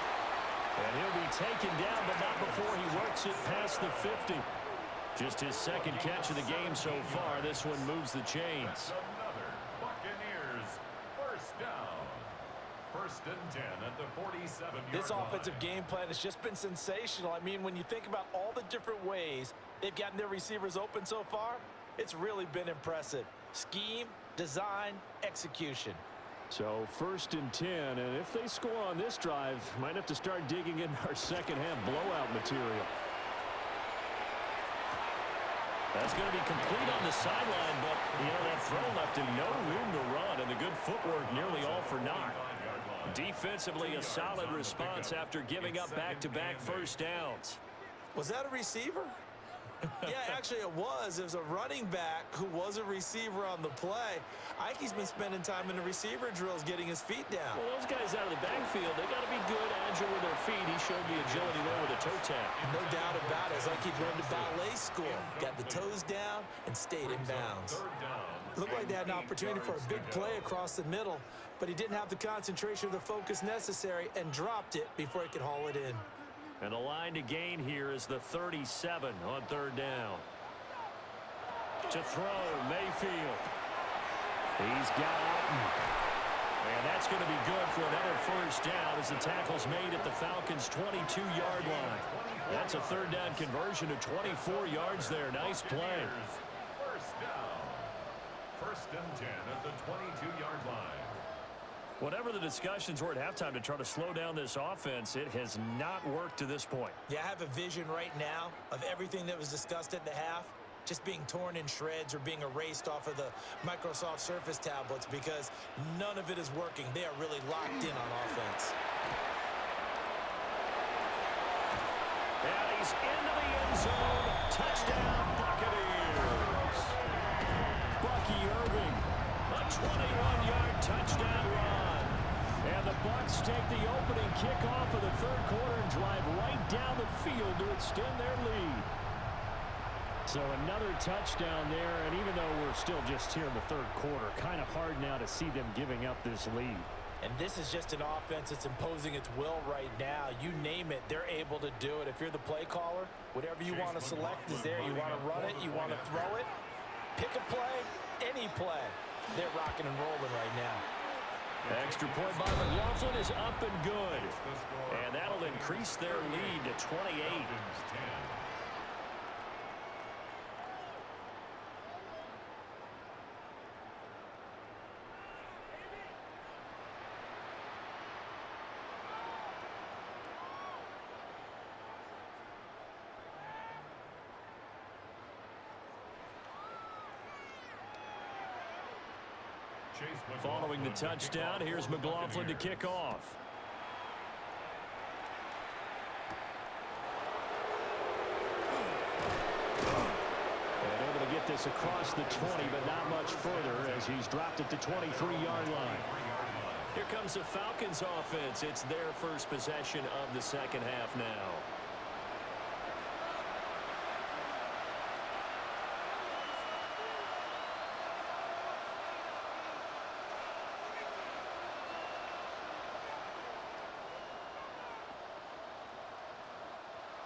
And he'll be taken down, but not before he works it past the 50. Just his 2nd catch of the game so far. This one moves the chains. Another Buccaneers first down. 1st and 10 at the 47-yard line. This offensive game plan has just been sensational. I mean, when you think about all the different ways they've gotten their receivers open so far, it's really been impressive. Scheme, design, execution. So 1st and 10, and if they score on this drive, might have to start digging in our second-half blowout material. That's going to be complete on the sideline, but, that throw left him no room to run, and the good footwork nearly all for naught. Defensively, a solid response after giving up back-to-back first downs. Was that a receiver? Yeah, actually it was. It was a running back who was a receiver on the play. Ike's been spending time in the receiver drills getting his feet down. Well, those guys out of the backfield, they got to be good, agile with their feet. He showed the agility there with a toe tap. No doubt about it. It's like he learned the ballet school. Got the toes down and stayed in bounds. Looked like they had an opportunity for a big play across the middle, but he didn't have the concentration or the focus necessary and dropped it before he could haul it in. And the line to gain here is the 37 on 3rd down. To throw, Mayfield. He's got Alton. And that's going to be good for another first down as the tackle's made at the Falcons' 22-yard line. That's a 3rd down conversion to 24 yards there. Nice play. First down. 1st and 10 at the 22-yard line. Whatever the discussions were at halftime to try to slow down this offense, it has not worked to this point. Yeah, I have a vision right now of everything that was discussed at the half just being torn in shreds or being erased off of the Microsoft Surface tablets because none of it is working. They are really locked in on offense. And he's into the end zone. Touchdown, Buccaneers. Bucky Irving, a 21-yard touchdown run. And the Bucs take the opening kickoff of the 3rd quarter and drive right down the field to extend their lead. So another touchdown there, and even though we're still just here in the 3rd quarter, kind of hard now to see them giving up this lead. And this is just an offense that's imposing its will right now. You name it, they're able to do it. If you're the play caller, whatever you want to select is there. You want to run it, you want to throw it, pick a play, any play. They're rocking and rolling right now. Extra point by McLaughlin is up and good. And that'll increase their lead to 28. Following the touchdown, here's McLaughlin to kick off. And able to get this across the 20, but not much further as he's dropped it to 23-yard line. Here comes the Falcons offense. It's their first possession of the 2nd half now.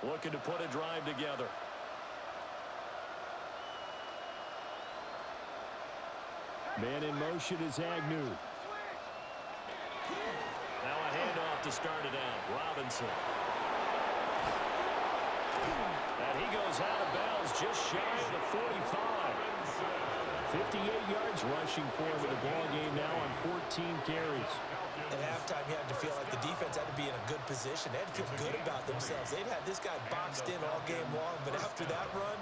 Looking to put a drive together. Man in motion is Agnew. Now a handoff to start it out. Robinson. And he goes out of bounds just shy of the 45. 58 yards rushing for him in the ball game now on 14 carries. At halftime, you had to feel like the defense had to be in a good position. They had to feel good about themselves. They'd had this guy boxed in all game long, but after that run,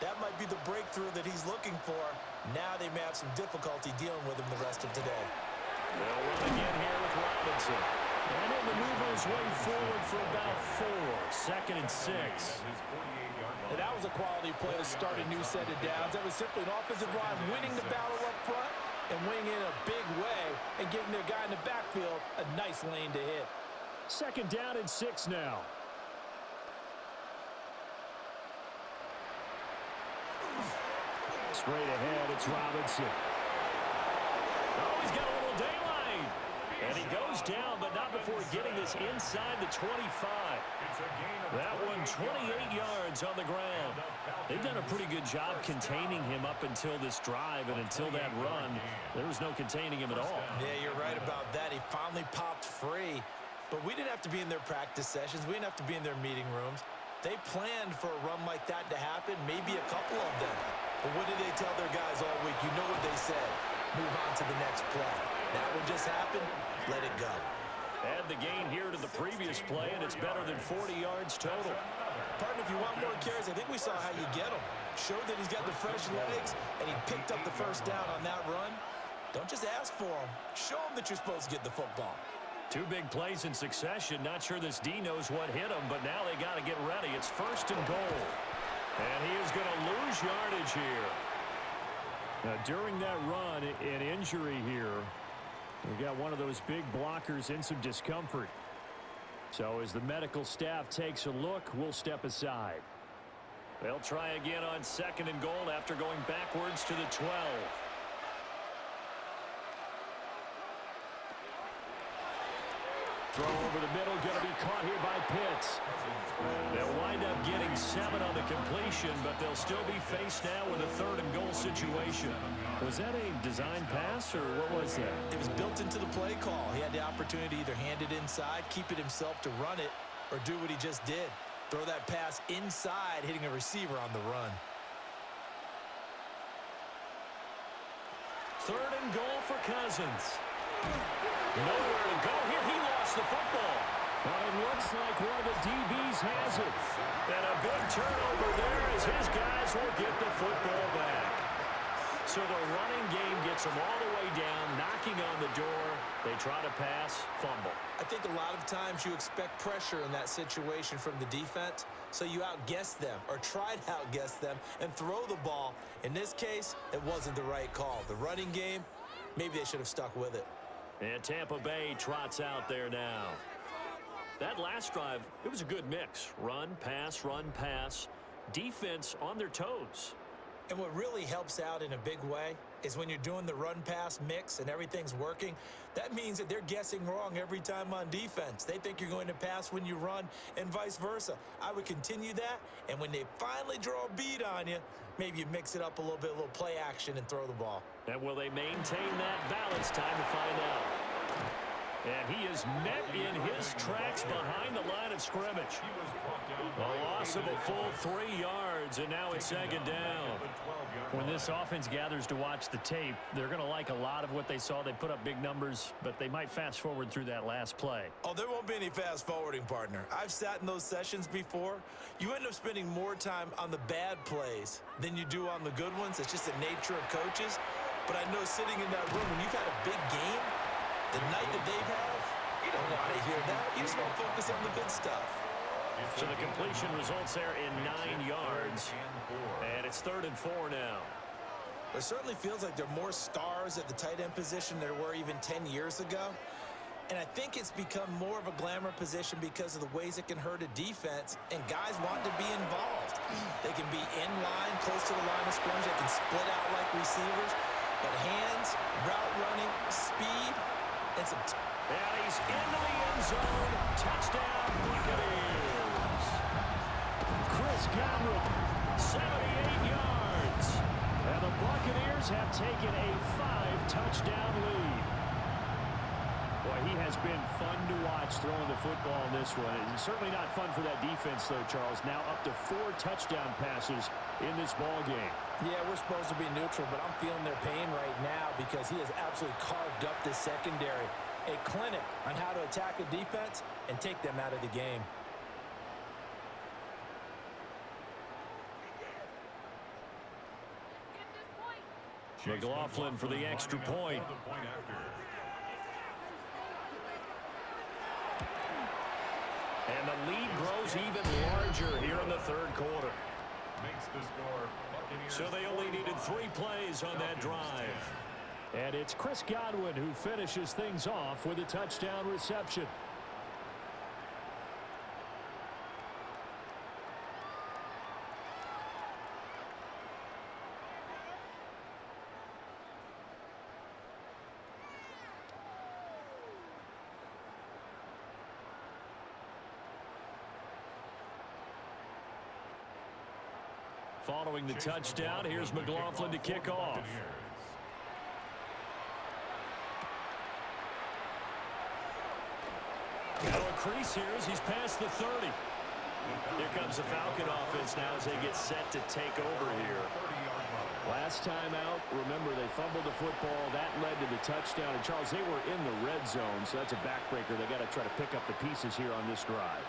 That might be the breakthrough that he's looking for. Now they may have some difficulty dealing with him the rest of today. They'll run again here with Robinson. And he'll maneuver his way forward for about 4. 2nd and 6. And that was a quality play to start a new set of downs. That was simply an offensive line winning the battle up front and winning in a big way and giving their guy in the backfield a nice lane to hit. 2nd down and 6 now. Straight ahead, it's Robinson. Oh, he's got a little daylight. And he goes down, but not before getting this inside the 25. That one 28 yards on the ground. They've done a pretty good job containing him up until this drive, and until that run, there was no containing him at all. Yeah, you're right about that. He finally popped free. But we didn't have to be in their practice sessions. We didn't have to be in their meeting rooms. They planned for a run like that to happen, maybe a couple of them. But what did they tell their guys all week? You know what they said. Move on to the next play. That one just happened. Let it go. Add the gain here to the previous play, and it's better than 40 yards total. Partner, if you want more carries, I think we saw how you get them. Showed that he's got the fresh legs, and he picked up the first down on that run. Don't just ask for them. Show them that you're supposed to get the football. 2 big plays in succession. Not sure this D knows what hit him, but now they got to get ready. It's 1st and goal. And he is going to lose yardage here. Now, during that run, an injury here. We got one of those big blockers in some discomfort. So as the medical staff takes a look, we'll step aside. They'll try again on 2nd and goal after going backwards to the 12. Throw over the middle, going to be caught here by Pitts. They'll wind up getting 7 on the completion, but they'll still be faced now with a 3rd and goal situation. Was that a design pass, or what was that? It was built into the play call. He had the opportunity to either hand it inside, keep it himself to run it, or do what he just did. Throw that pass inside, hitting a receiver on the run. 3rd and goal for Cousins. Nowhere to go here. He lost the football. But it looks like one of the DBs has it. And a big turnover there as his guys will get the football back. So the running game gets them all the way down, knocking on the door. They try to pass, fumble. I think a lot of times you expect pressure in that situation from the defense, so you outguess them or try to outguess them and throw the ball. In this case, it wasn't the right call. The running game, maybe they should have stuck with it. And Tampa Bay trots out there now. That last drive, it was a good mix. Run, pass, defense on their toes. And what really helps out in a big way is when you're doing the run-pass mix and everything's working, that means that they're guessing wrong every time on defense. They think you're going to pass when you run and vice versa. I would continue that, and when they finally draw a beat on you, maybe you mix it up a little bit, a little play action and throw the ball. And will they maintain that balance? Time to find out. And he is met in his tracks behind the line of scrimmage. A loss of a full 3 yards, and now it's 2nd down. When this offense gathers to watch the tape, they're going to like a lot of what they saw. They put up big numbers, but they might fast forward through that last play. Oh, there won't be any fast forwarding, partner. I've sat in those sessions before. You end up spending more time on the bad plays than you do on the good ones. It's just the nature of coaches. But I know sitting in that room, when you've had a big game, the night that they've had, you don't want to hear that. You just want to focus on the good stuff. So the completion results there in 9 yards. And it's 3rd and 4 now. It certainly feels like there are more stars at the tight end position than there were even 10 years ago. And I think it's become more of a glamour position because of the ways it can hurt a defense, and guys want to be involved. They can be in line, close to the line of scrimmage. They can split out like receivers. But hands, route running, speed, and some... And he's into the end zone. Touchdown, Buccaneers. Chris Godwin, 78 yards. And the Buccaneers have taken a 5-touchdown lead. Boy, he has been fun to watch throwing the football in this one. It's certainly not fun for that defense, though, Charles. Now up to 4 touchdown passes in this ball game. Yeah, we're supposed to be neutral, but I'm feeling their pain right now because he has absolutely carved up this secondary. A clinic on how to attack a defense and take them out of the game. McLaughlin for the extra point. And the lead grows even larger here in the third quarter. Makes the score Buccaneers. So they only needed 3 plays on that drive. And it's Chris Godwin who finishes things off with a touchdown reception. Following the touchdown, here's McLaughlin to kick off. Now a crease here as he's past the 30. Here comes the Falcon offense now as they get set to take over here. Last time out, remember they fumbled the football. That led to the touchdown. And Charles, they were in the red zone, so that's a backbreaker. They got to try to pick up the pieces here on this drive.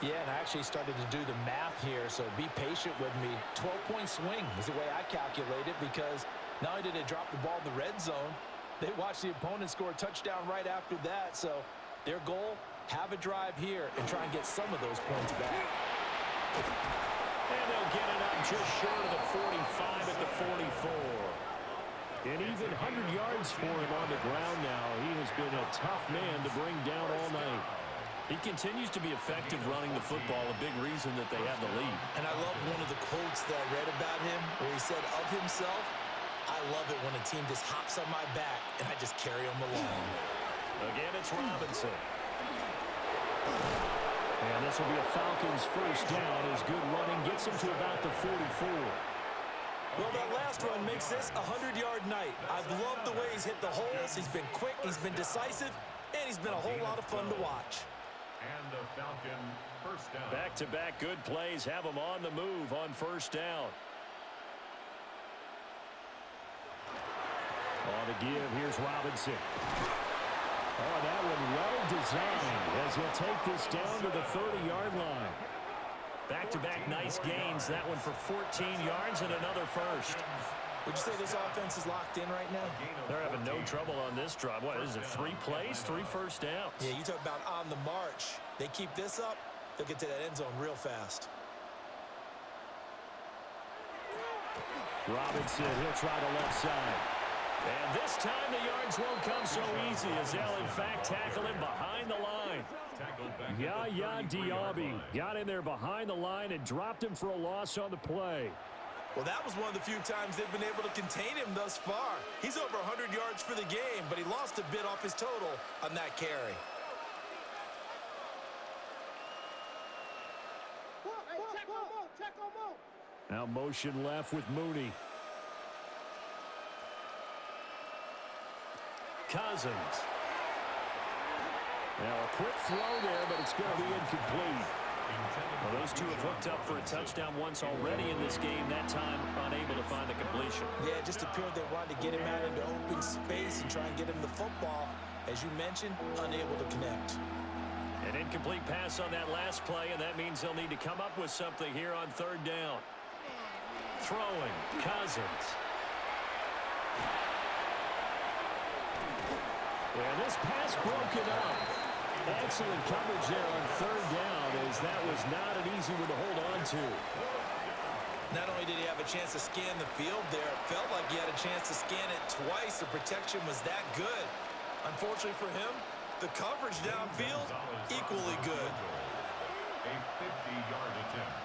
Yeah, and I actually started to do the math here, so be patient with me. 12-point swing is the way I calculate it, because not only did they drop the ball in the red zone, they watched the opponent score a touchdown right after that. So their goal, have a drive here and try and get some of those points back. And they'll get it up just short of the 45 at the 44. An even 100 yards for him on the ground now. He has been a tough man to bring down all night. He continues to be effective running the football, a big reason that they have the lead. And I love one of the quotes that I read about him where he said of himself, I love it when a team just hops on my back and I just carry them along. Again, it's Robinson. And this will be a Falcons first down as good running gets him to about the 44. Well, that last run makes this a 100-yard night. I've loved the way he's hit the holes. He's been quick, he's been decisive, and he's been a whole lot of fun to watch. And the Falcon first down. Back-to-back good plays have him on the move on first down. On the give, here's Robinson. Oh, that one well designed as he'll take this down to the 30-yard line. Back-to-back nice gains. That one for 14 yards and another first. Would you say this offense is locked in right now? They're having no trouble on this drive. What is it, 3 plays, 3 first downs? Yeah, you talk about on the march. They keep this up, they'll get to that end zone real fast. Robinson, he'll try the left side. And this time the yards won't come so easy as they'll, in fact, tackle him behind the line. Yaya Diaby got in there behind the line and dropped him for a loss on the play. Well, that was one of the few times they've been able to contain him thus far. He's over 100 yards for the game, but he lost a bit off his total on that carry. Now motion left with Mooney. Cousins. Now a quick throw there, but it's going to be incomplete. Well, those two have hooked up for a touchdown once already in this game, that time unable to find the completion. Yeah, it just appeared they wanted to get him out into open space and try and get him the football. As you mentioned, unable to connect. An incomplete pass on that last play, and that means they'll need to come up with something here on third down. Throwing, Cousins. And this pass broken up. Excellent coverage there on third down, as that was not an easy one to hold on to. Not only did he have a chance to scan the field there, it felt like he had a chance to scan it twice. The protection was that good. Unfortunately for him, the coverage downfield, equally good. A 50-yard attempt.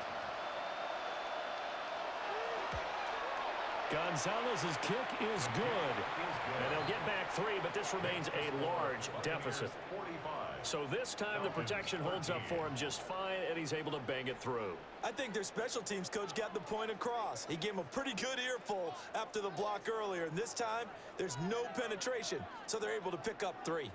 Gonzalez's kick is good. And they'll get back 3, but this remains a large deficit. So this time the protection holds up for him just fine, and he's able to bang it through. I think their special teams coach got the point across. He gave him a pretty good earful after the block earlier, and this time there's no penetration, so they're able to pick up 3.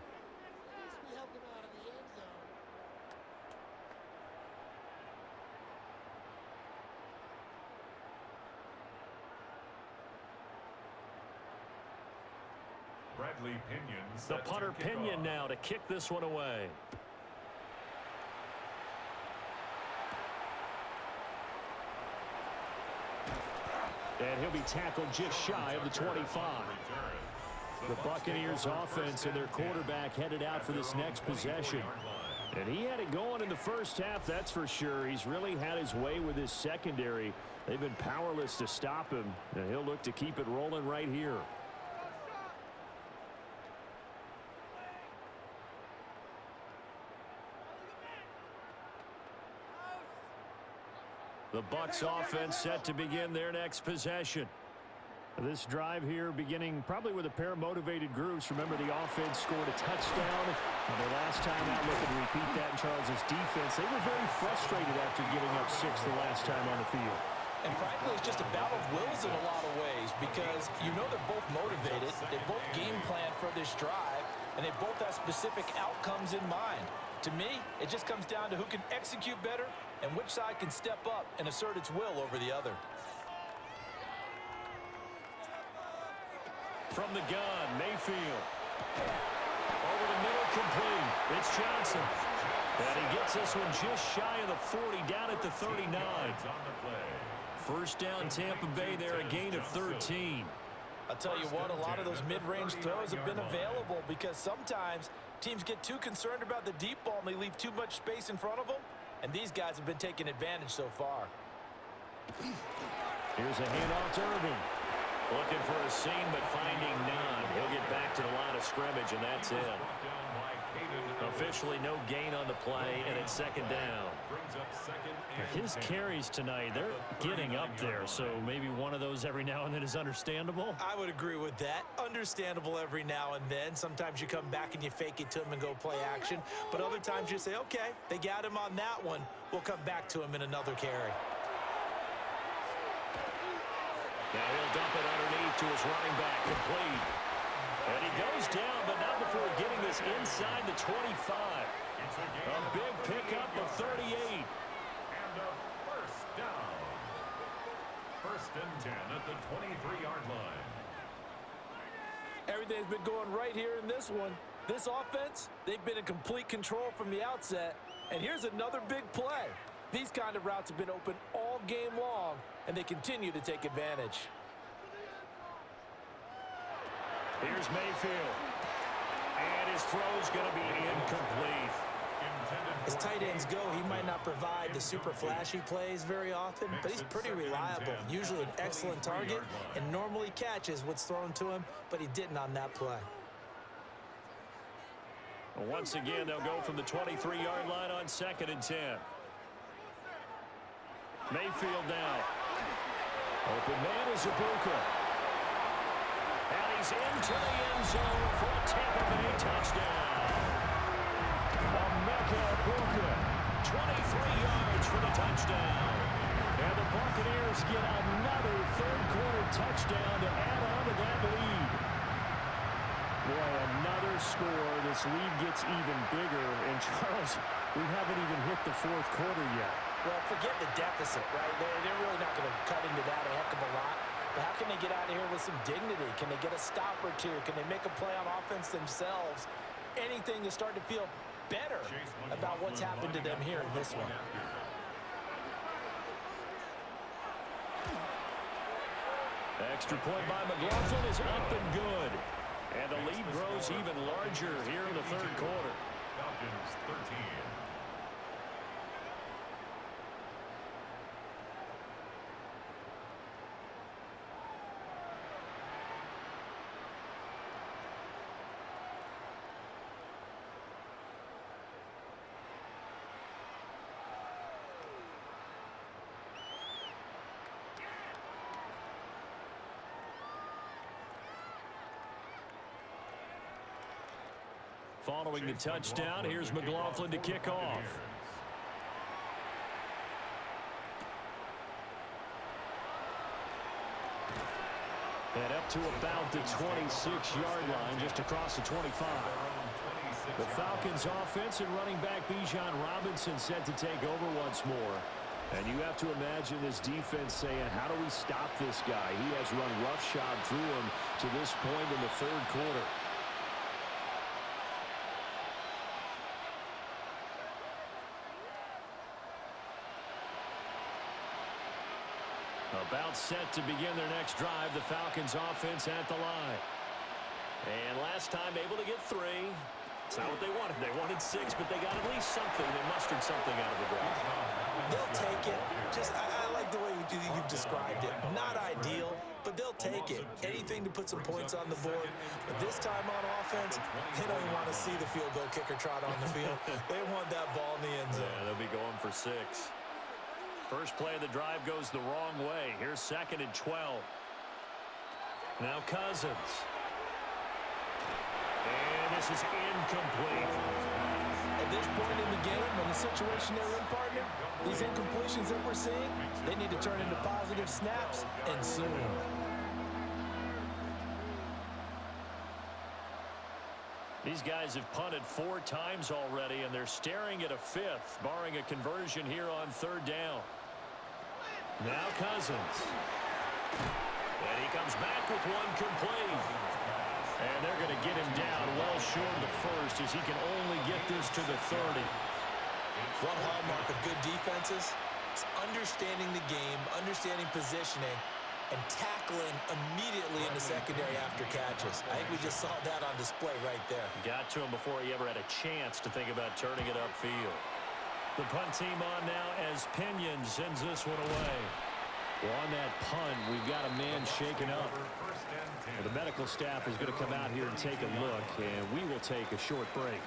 Bradley Pinion. The punter Pinion now to kick this one away. And he'll be tackled just shy of the 25. The Buccaneers offense and their quarterback headed out for this next possession. And he had it going in the first half, that's for sure. He's really had his way with his secondary. They've been powerless to stop him, and he'll look to keep it rolling right here. The Bucs offense set to begin their next possession. This drive here beginning probably with a pair of motivated groups. Remember, the offense scored a touchdown. And their last time out, looking to repeat that in Charles's defense. They were very frustrated after giving up 6 the last time on the field. And frankly, it's just a battle of wills in a lot of ways because you know they're both motivated. They both game plan for this drive, and they both have specific outcomes in mind. To me, it just comes down to who can execute better and which side can step up and assert its will over the other. From the gun, Mayfield. Over the middle, complete. It's Johnson. And he gets this one just shy of the 40, down at the 39. First down, Tampa Bay there, a gain of 13. I'll tell you what, a lot of those mid-range throws have been available because sometimes teams get too concerned about the deep ball and they leave too much space in front of them, and these guys have been taking advantage so far. Here's a handoff to Irving. Looking for a seam, but finding none. He'll get back to the line of scrimmage, and that's it. Officially no gain on the play, and it's second down. His carries tonight, they're getting up there, so maybe one of those every now and then is understandable. I would agree with that. Understandable every now and then. Sometimes you come back and you fake it to him and go play action, but other times you say, okay, they got him on that one. We'll come back to him in another carry. Now he'll dump it underneath to his running back, complete. And he goes down, but not before getting this inside the 25. A big pickup of 38. And a first down. First and 10 at the 23-yard line. Everything's been going right here in this one. This offense, they've been in complete control from the outset. And here's another big play. These kind of routes have been open all game long, and they continue to take advantage. Here's Mayfield. And his throw's going to be incomplete. As tight ends go, he might not provide the super flashy plays very often, but he's pretty reliable. Usually an excellent target and normally catches what's thrown to him, but he didn't on that play. Once again, they'll go from the 23-yard line on 2nd and 10. Mayfield now. Open man is Ibuka. And he's into the end zone for a Tampa Bay touchdown. Emeka Ibuka, 23 yards for the touchdown. And the Buccaneers get another third-quarter touchdown to add on to that lead. Boy, another score. This lead gets even bigger. And, Charles, we haven't even hit the fourth quarter yet. Well, forget the deficit, right? They're really not going to cut into that a heck of a lot. But how can they get out of here with some dignity? Can they get a stop or two? Can they make a play on offense themselves? Anything to start to feel better about what's happened to them here in this one. Extra point by McLaughlin is up and good. And the lead grows even larger here in the third quarter. Falcons 13. Following the touchdown, here's McLaughlin to kick off. And up to about the 26-yard line, just across the 25. The Falcons offense and running back Bijan Robinson set to take over once more. And you have to imagine this defense saying, how do we stop this guy? He has run roughshod through him to this point in the third quarter. About timeout set to begin their next drive. The Falcons offense at the line. And last time able to get 3. It's not what they wanted. They wanted 6, but they got at least something. They mustered something out of the drive. They'll take it. I like the way you've described it. Not ideal, but they'll take it. Anything to put some points on the board. But this time on offense, they don't even want to see the field goal kicker trot on the field. They want that ball in the end zone. Yeah, they'll be going for 6. First play of the drive goes the wrong way. Here's 2nd and 12. Now Cousins. And this is incomplete. At this point in the game, in the situation they're in, partner, these incompletions that we're seeing, they need to turn into positive snaps, and soon. These guys have punted 4 times already, and they're staring at a 5th, barring a conversion here on 3rd down. Now Cousins. And he comes back with 1 complete. And they're going to get him down well short of the 1st as he can only get this to the 30. One hallmark of good defenses is understanding the game, understanding positioning, and tackling immediately in the secondary after catches. I think we just saw that on display right there. Got to him before he ever had a chance to think about turning it upfield. The punt team on now as Pinion sends this one away. Well, on that punt, we've got a man shaken up. Well, the medical staff is going to come out here and take a look, and we will take a short break.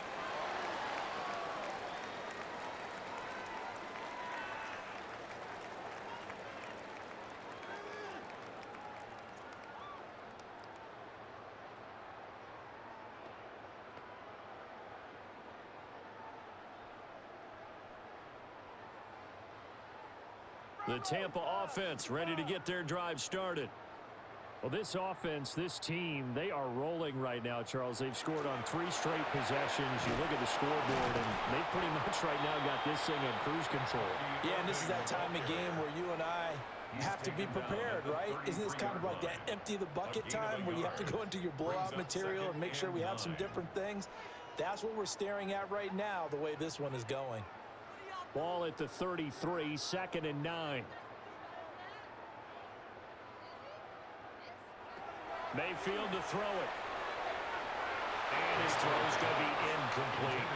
The Tampa offense ready to get their drive started. Well, this offense, this team, they are rolling right now, Charles. They've scored on 3 straight possessions. You look at the scoreboard, and they pretty much right now got this thing on cruise control. Yeah, and this is that time of game where you and I have to be prepared, right? Isn't this kind of like that empty the bucket time where you have to go into your blowout material and make sure we have some different things? That's what we're staring at right now, the way this one is going. Ball at the 33, 2nd and 9. Mayfield to throw it. And his throw is going to be incomplete.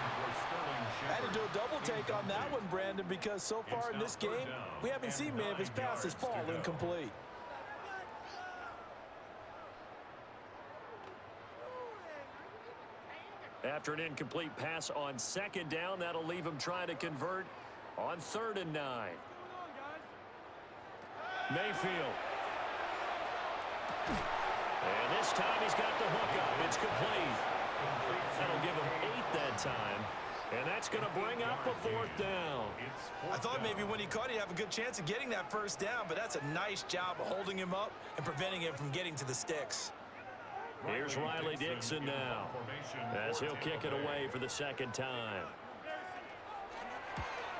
I had to do a double take on that one, Brandon, because so far in this game, we haven't seen many of his passes fall incomplete. After an incomplete pass on 2nd down, that'll leave him trying to convert on 3rd and 9. Mayfield. And this time he's got the hook up. It's complete. That'll give him 8 that time. And that's going to bring up a 4th down. I thought maybe when he caught it, he'd have a good chance of getting that 1st down, but that's a nice job of holding him up and preventing him from getting to the sticks. Here's Riley Dixon now, as he'll kick it away for the 2nd time.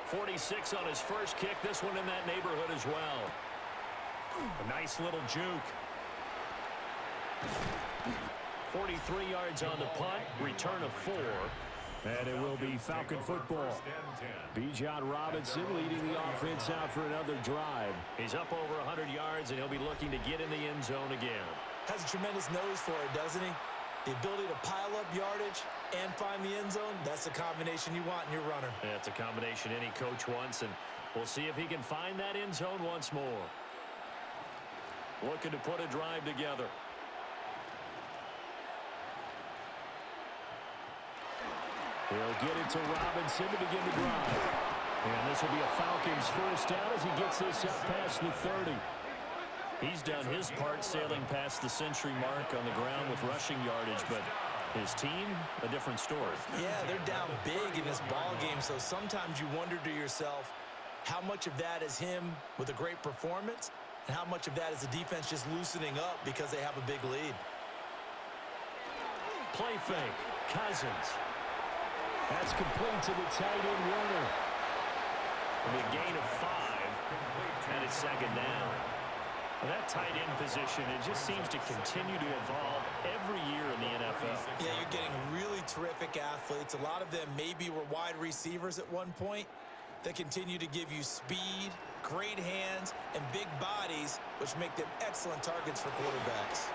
46 on his first kick, this one in that neighborhood as well. A nice little juke. 43 yards on the punt, return of 4. And it will be Falcon football. Bijan Robinson leading the offense out for another drive. He's up over 100 yards, and he'll be looking to get in the end zone again. Has a tremendous nose for it, doesn't he? The ability to pile up yardage and find the end zone, that's the combination you want in your runner. Yeah, it's a combination any coach wants, and we'll see if he can find that end zone once more. Looking to put a drive together. He'll get it to Robinson to begin the drive. And this will be a Falcons 1st down as he gets this up past the 30. He's done his part sailing past the century mark on the ground with rushing yardage, but his team, a different story. Yeah, they're down big in this ball game, so sometimes you wonder to yourself how much of that is him with a great performance and how much of that is the defense just loosening up because they have a big lead. Play fake. Cousins. That's complete to the tight end Warner. And a gain of 5, and it's 2nd down. That tight end position, it just seems to continue to evolve every year in the NFL. Yeah, you're getting really terrific athletes. A lot of them maybe were wide receivers at one point. They continue to give you speed, great hands, and big bodies, which make them excellent targets for quarterbacks.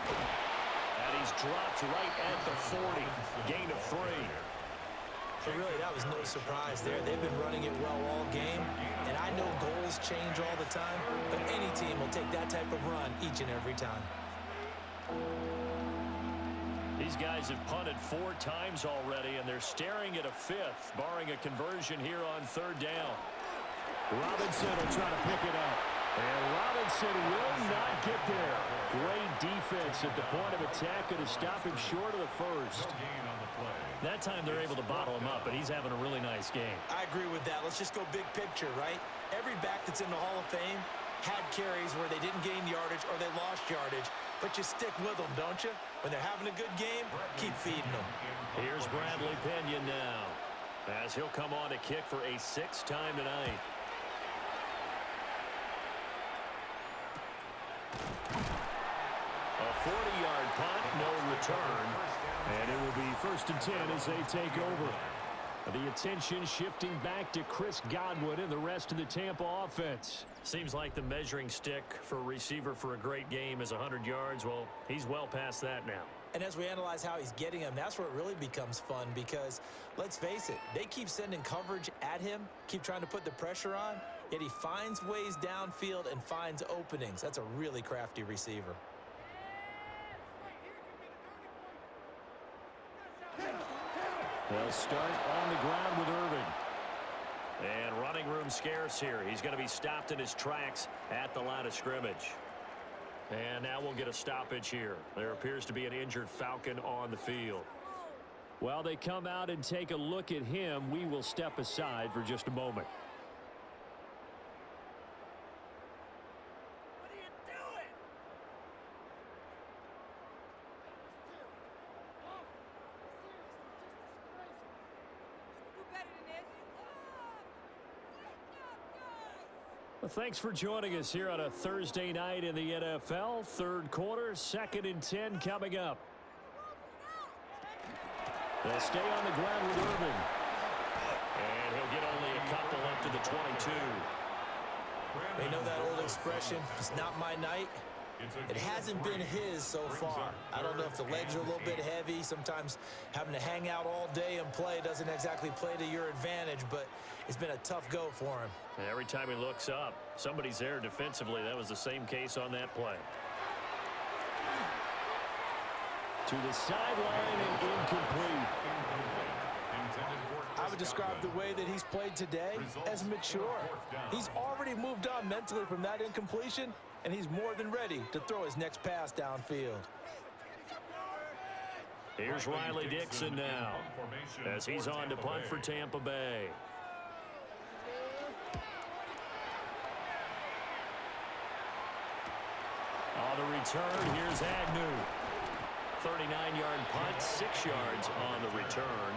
And he's dropped right at the 40. Gain of 3. But really, that was no surprise there. They've been running it well all game, and I know goals change all the time, but any team will take that type of run each and every time. These guys have punted 4 times already, and they're staring at a 5th, barring a conversion here on 3rd down. Robinson will try to pick it up. And Robinson will not get there. Great defense at the point of attack, going to stop him short of the first. That time they're able to bottle him up, but he's having a really nice game. I agree with that. Let's just go big picture, right? Every back that's in the Hall of Fame had carries where they didn't gain yardage or they lost yardage, but you stick with them, don't you? When they're having a good game, keep feeding them. Here's Bradley Pinion now, as he'll come on to kick for a 6th time tonight. A 40-yard punt, no return. And it will be 1st and 10 as they take over. The attention shifting back to Chris Godwin and the rest of the Tampa offense. Seems like the measuring stick for a receiver for a great game is 100 yards. Well, he's well past that now. And as we analyze how he's getting them, that's where it really becomes fun because, let's face it, they keep sending coverage at him, keep trying to put the pressure on, yet he finds ways downfield and finds openings. That's a really crafty receiver. They'll start on the ground with Irving. And running room scarce here. He's going to be stopped in his tracks at the line of scrimmage. And now we'll get a stoppage here. There appears to be an injured Falcon on the field. While they come out and take a look at him, we will step aside for just a moment. Well, thanks for joining us here on a Thursday night in the NFL. 3rd quarter, 2nd and 10 coming up. They'll stay on the ground with Irving. And he'll get only a couple up to the 22. They know that old expression, it's not my night. It hasn't been his so far. I don't know if the legs are a little bit heavy. Sometimes having to hang out all day and play doesn't exactly play to your advantage, but it's been a tough go for him. And every time he looks up, somebody's there defensively. That was the same case on that play. To the sideline and incomplete. I would describe the way that he's played today as mature. He's already moved on mentally from that incompletion, and he's more than ready to throw his next pass downfield. Here's Riley Dixon now, as he's on to punt for Tampa Bay. On the return, here's Agnew. 39-yard punt, 6 yards on the return.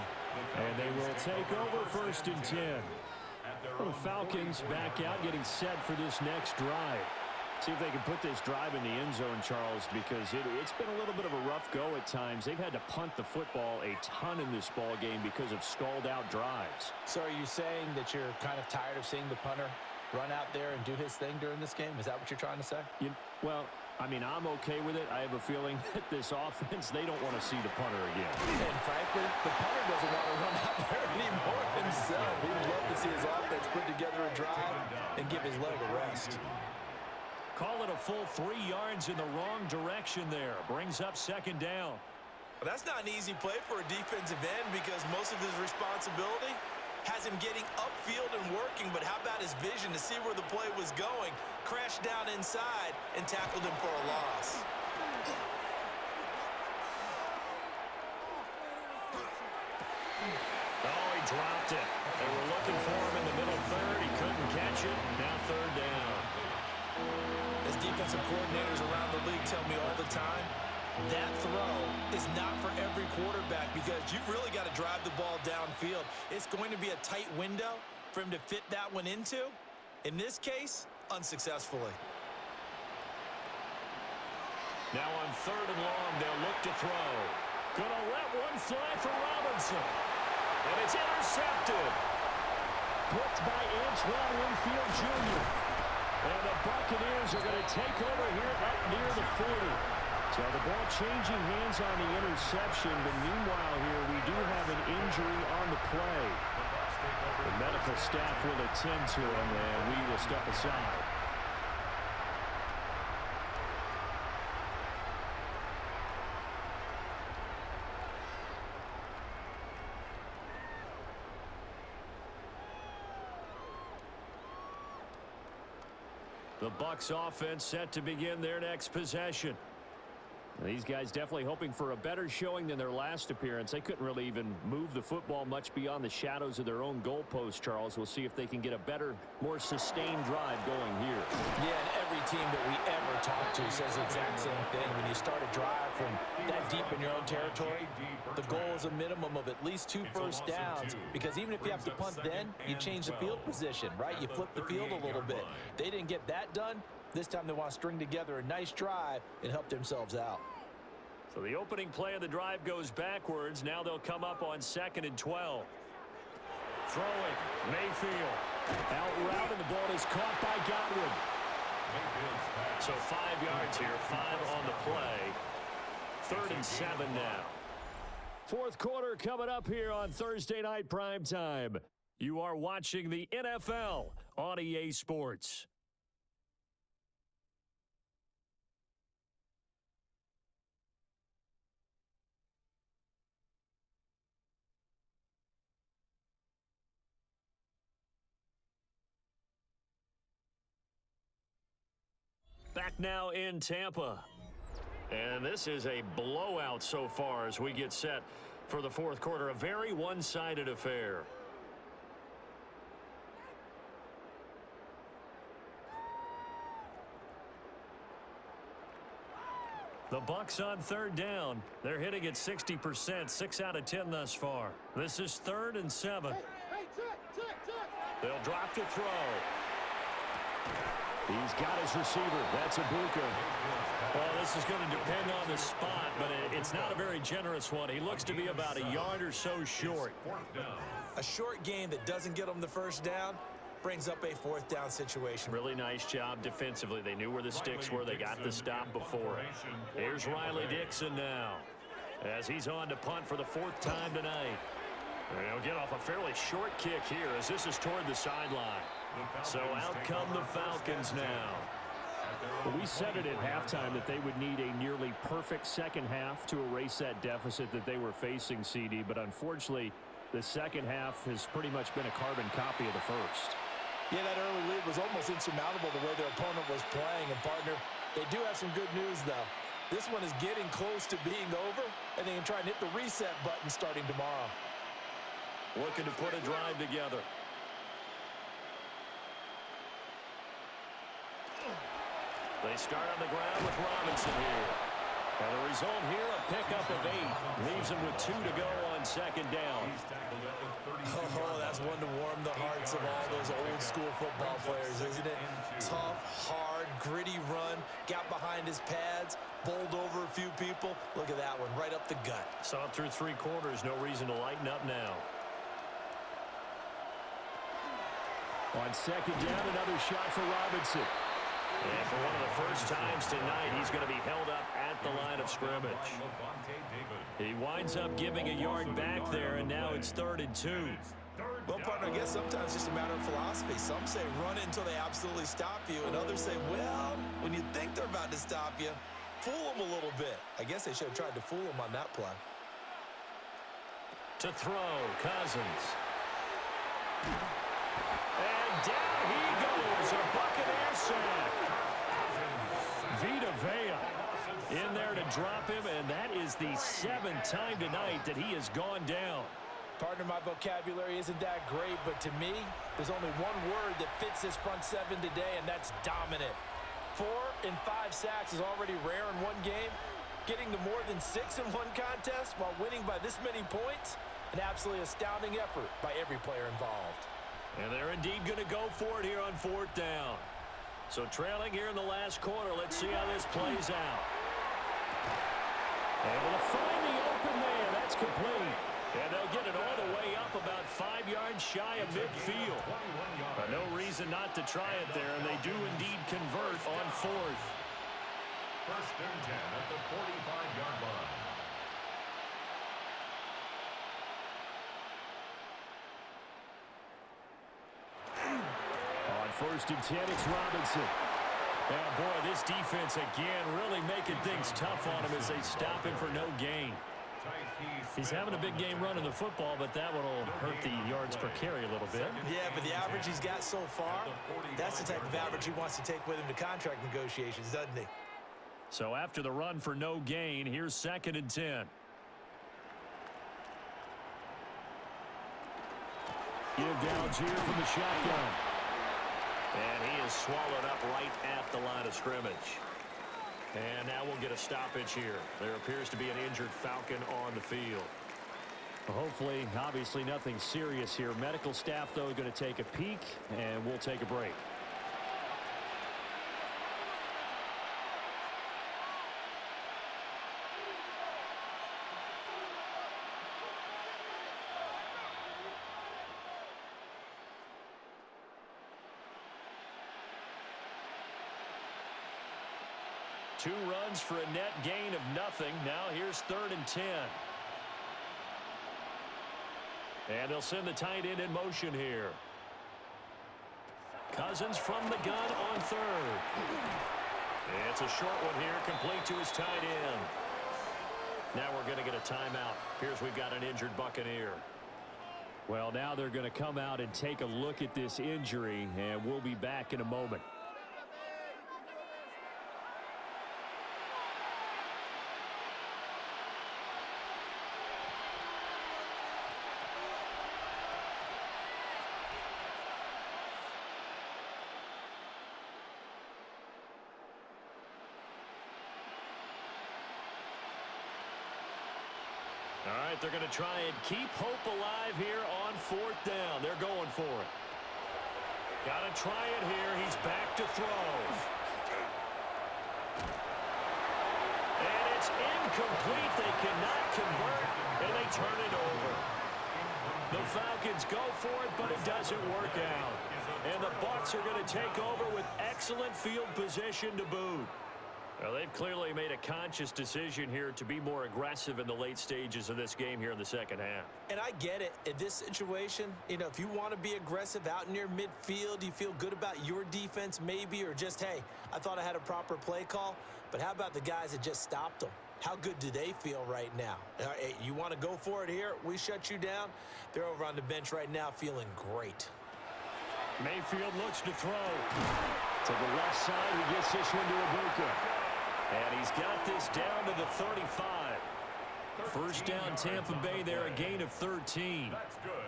And they will take over 1st and 10. Well, the Falcons back out, getting set for this next drive. See if they can put this drive in the end zone, Charles, because it's been a little bit of a rough go at times. They've had to punt the football a ton in this ball game because of stalled-out drives. So are you saying that you're kind of tired of seeing the punter run out there and do his thing during this game? Is that what you're trying to say? Well, I mean, I'm okay with it. I have a feeling that this offense, they don't want to see the punter again. And frankly, the punter doesn't want to run out there anymore himself. He would love to see his offense put together a drive and give his leg a rest. Call it a full 3 yards in the wrong direction there. Brings up 2nd down. Well, that's not an easy play for a defensive end because most of his responsibility has him getting upfield and working, but how about his vision to see where the play was going, crashed down inside, and tackled him for a loss. Oh, he dropped it. They were looking for him in the middle 3rd. He couldn't catch it. Now 3rd down. As defensive coordinators around the league tell me all the time, that throw is not for every quarterback because you've really got to drive the ball downfield. It's going to be a tight window for him to fit that one into. In this case, unsuccessfully. Now on 3rd and long, they'll look to throw. Gonna let one fly for Robinson. And it's intercepted. blitzed by Antoine Winfield Jr. And the Buccaneers are going to take over here up near the 40. So the ball changing hands on the interception, but meanwhile here we do have an injury on the play. The medical staff will attend to him, and we will step aside. The Bucs offense set to begin their next possession. These guys definitely hoping for a better showing than their last appearance. They couldn't really even move the football much beyond the shadows of their own goalpost, Charles. We'll see if they can get a better, more sustained drive going here. Yeah, and every team that we ever talk to says the exact same thing. When you start a drive from that deep in your own territory, the goal is a minimum of at least 2 first downs, because even if you have to punt then, you change the field position, right? You flip the field a little bit. They didn't get that done. This time they want to string together a nice drive and help themselves out. So the opening play of the drive goes backwards. Now they'll come up on 2nd and 12. Throwing, Mayfield. Out route, and the ball is caught by Godwin. So 5 yards here, 5 on the play. 3rd and 7 now. Fourth quarter coming up here on Thursday Night Primetime. You are watching the NFL on EA Sports. Back now in Tampa. And this is a blowout so far as we get set for the fourth quarter. A very one-sided affair. The Bucs on 3rd down. They're hitting at 60%, 6 out of 10 thus far. This is 3rd and 7. They'll drop to throw. He's got his receiver. That's Ibuka. Well, this is going to depend on the spot, but it's not a very generous one. He looks to be about a yard or so short. A short game that doesn't get them the first down brings up a 4th down situation. Really nice job defensively. They knew where the sticks were. They got the stop before it. Here's Riley Dixon now as he's on to punt for the 4th time tonight. And he'll get off a fairly short kick here as this is toward the sideline. So out come the Falcons now. Well, we said it at halftime that they would need a nearly perfect second half to erase that deficit that they were facing, CD. But unfortunately, the second half has pretty much been a carbon copy of the first. Yeah, that early lead was almost insurmountable the way their opponent was playing. And, partner, they do have some good news, though. This one is getting close to being over, and they can try and hit the reset button starting tomorrow. Looking to put a drive together. They start on the ground with Robinson here. And the result here, a pickup of 8. Leaves him with 2 to go on 2nd down. Oh, that's one to warm the hearts of all those old-school football players, isn't it? Tough, hard, gritty run. Got behind his pads, bowled over a few people. Look at that one, right up the gut. Saw it through 3 quarters. No reason to lighten up now. On 2nd down, another shot for Robinson. And for one of the first times tonight, he's going to be held up at the line of scrimmage. He winds up giving a yard back there, and now it's 3rd and 2. Well, partner, I guess sometimes it's just a matter of philosophy. Some say run it until they absolutely stop you, and others say, well, when you think they're about to stop you, fool them a little bit. I guess they should have tried to fool them on that play. To throw, Cousins. And down he goes, a Buccaneer sack. Vita Vea in there to drop him, and that is the 7th time tonight that he has gone down. Partner, my vocabulary isn't that great, but to me, there's only one word that fits this front 7 today, and that's dominant. 4 and 5 sacks is already rare in one game. Getting to more than 6 in one contest while winning by this many points, an absolutely astounding effort by every player involved. And they're indeed going to go for it here on 4th down. So trailing here in the last quarter, let's see how this plays out. Able to find the open man. That's complete. And they'll get it all the way up about 5 yards shy of midfield. But no reason not to try it there, and they do indeed convert on 4th. First and 10 at the 45-yard line. On 1st and 10, it's Robinson. And boy, this defense again really making things tough on him as they stop him for no gain. He's having a big game running the football, but that one will hurt the yards per carry a little bit. Yeah, but the average he's got so far, that's the type of average he wants to take with him to contract negotiations, doesn't he? So after the run for no gain, here's 2nd and 10. Give downs here from the shotgun. And he is swallowed up right at the line of scrimmage. And now we'll get a stoppage here. There appears to be an injured Falcon on the field. Well, hopefully, obviously nothing serious here. Medical staff, though, going to take a peek, and we'll take a break. Two runs for a net gain of nothing. Now here's 3rd and 10. And they'll send the tight end in motion here. Cousins from the gun on 3rd. It's a short one here, complete to his tight end. Now we're going to get a timeout. Here's we've got an injured Buccaneer. Well, now they're going to come out and take a look at this injury, and we'll be back in a moment. All right, they're going to try and keep hope alive here on 4th down. They're going for it. Got to try it here. He's back to throw. And it's incomplete. They cannot convert, and they turn it over. The Falcons go for it, but it doesn't work out. And the Bucs are going to take over with excellent field position to boot. Well, they've clearly made a conscious decision here to be more aggressive in the late stages of this game here in the 2nd half. And I get it. In this situation, you know, if you want to be aggressive out near midfield, you feel good about your defense maybe, or just, hey, I thought I had a proper play call. But how about the guys that just stopped them? How good do they feel right now? Hey, you want to go for it here? We shut you down. They're over on the bench right now feeling great. Mayfield looks to throw. To the left side, he gets this one to Ibuka. And he's got this down to the 35. First down, Tampa Bay there, a gain of 13.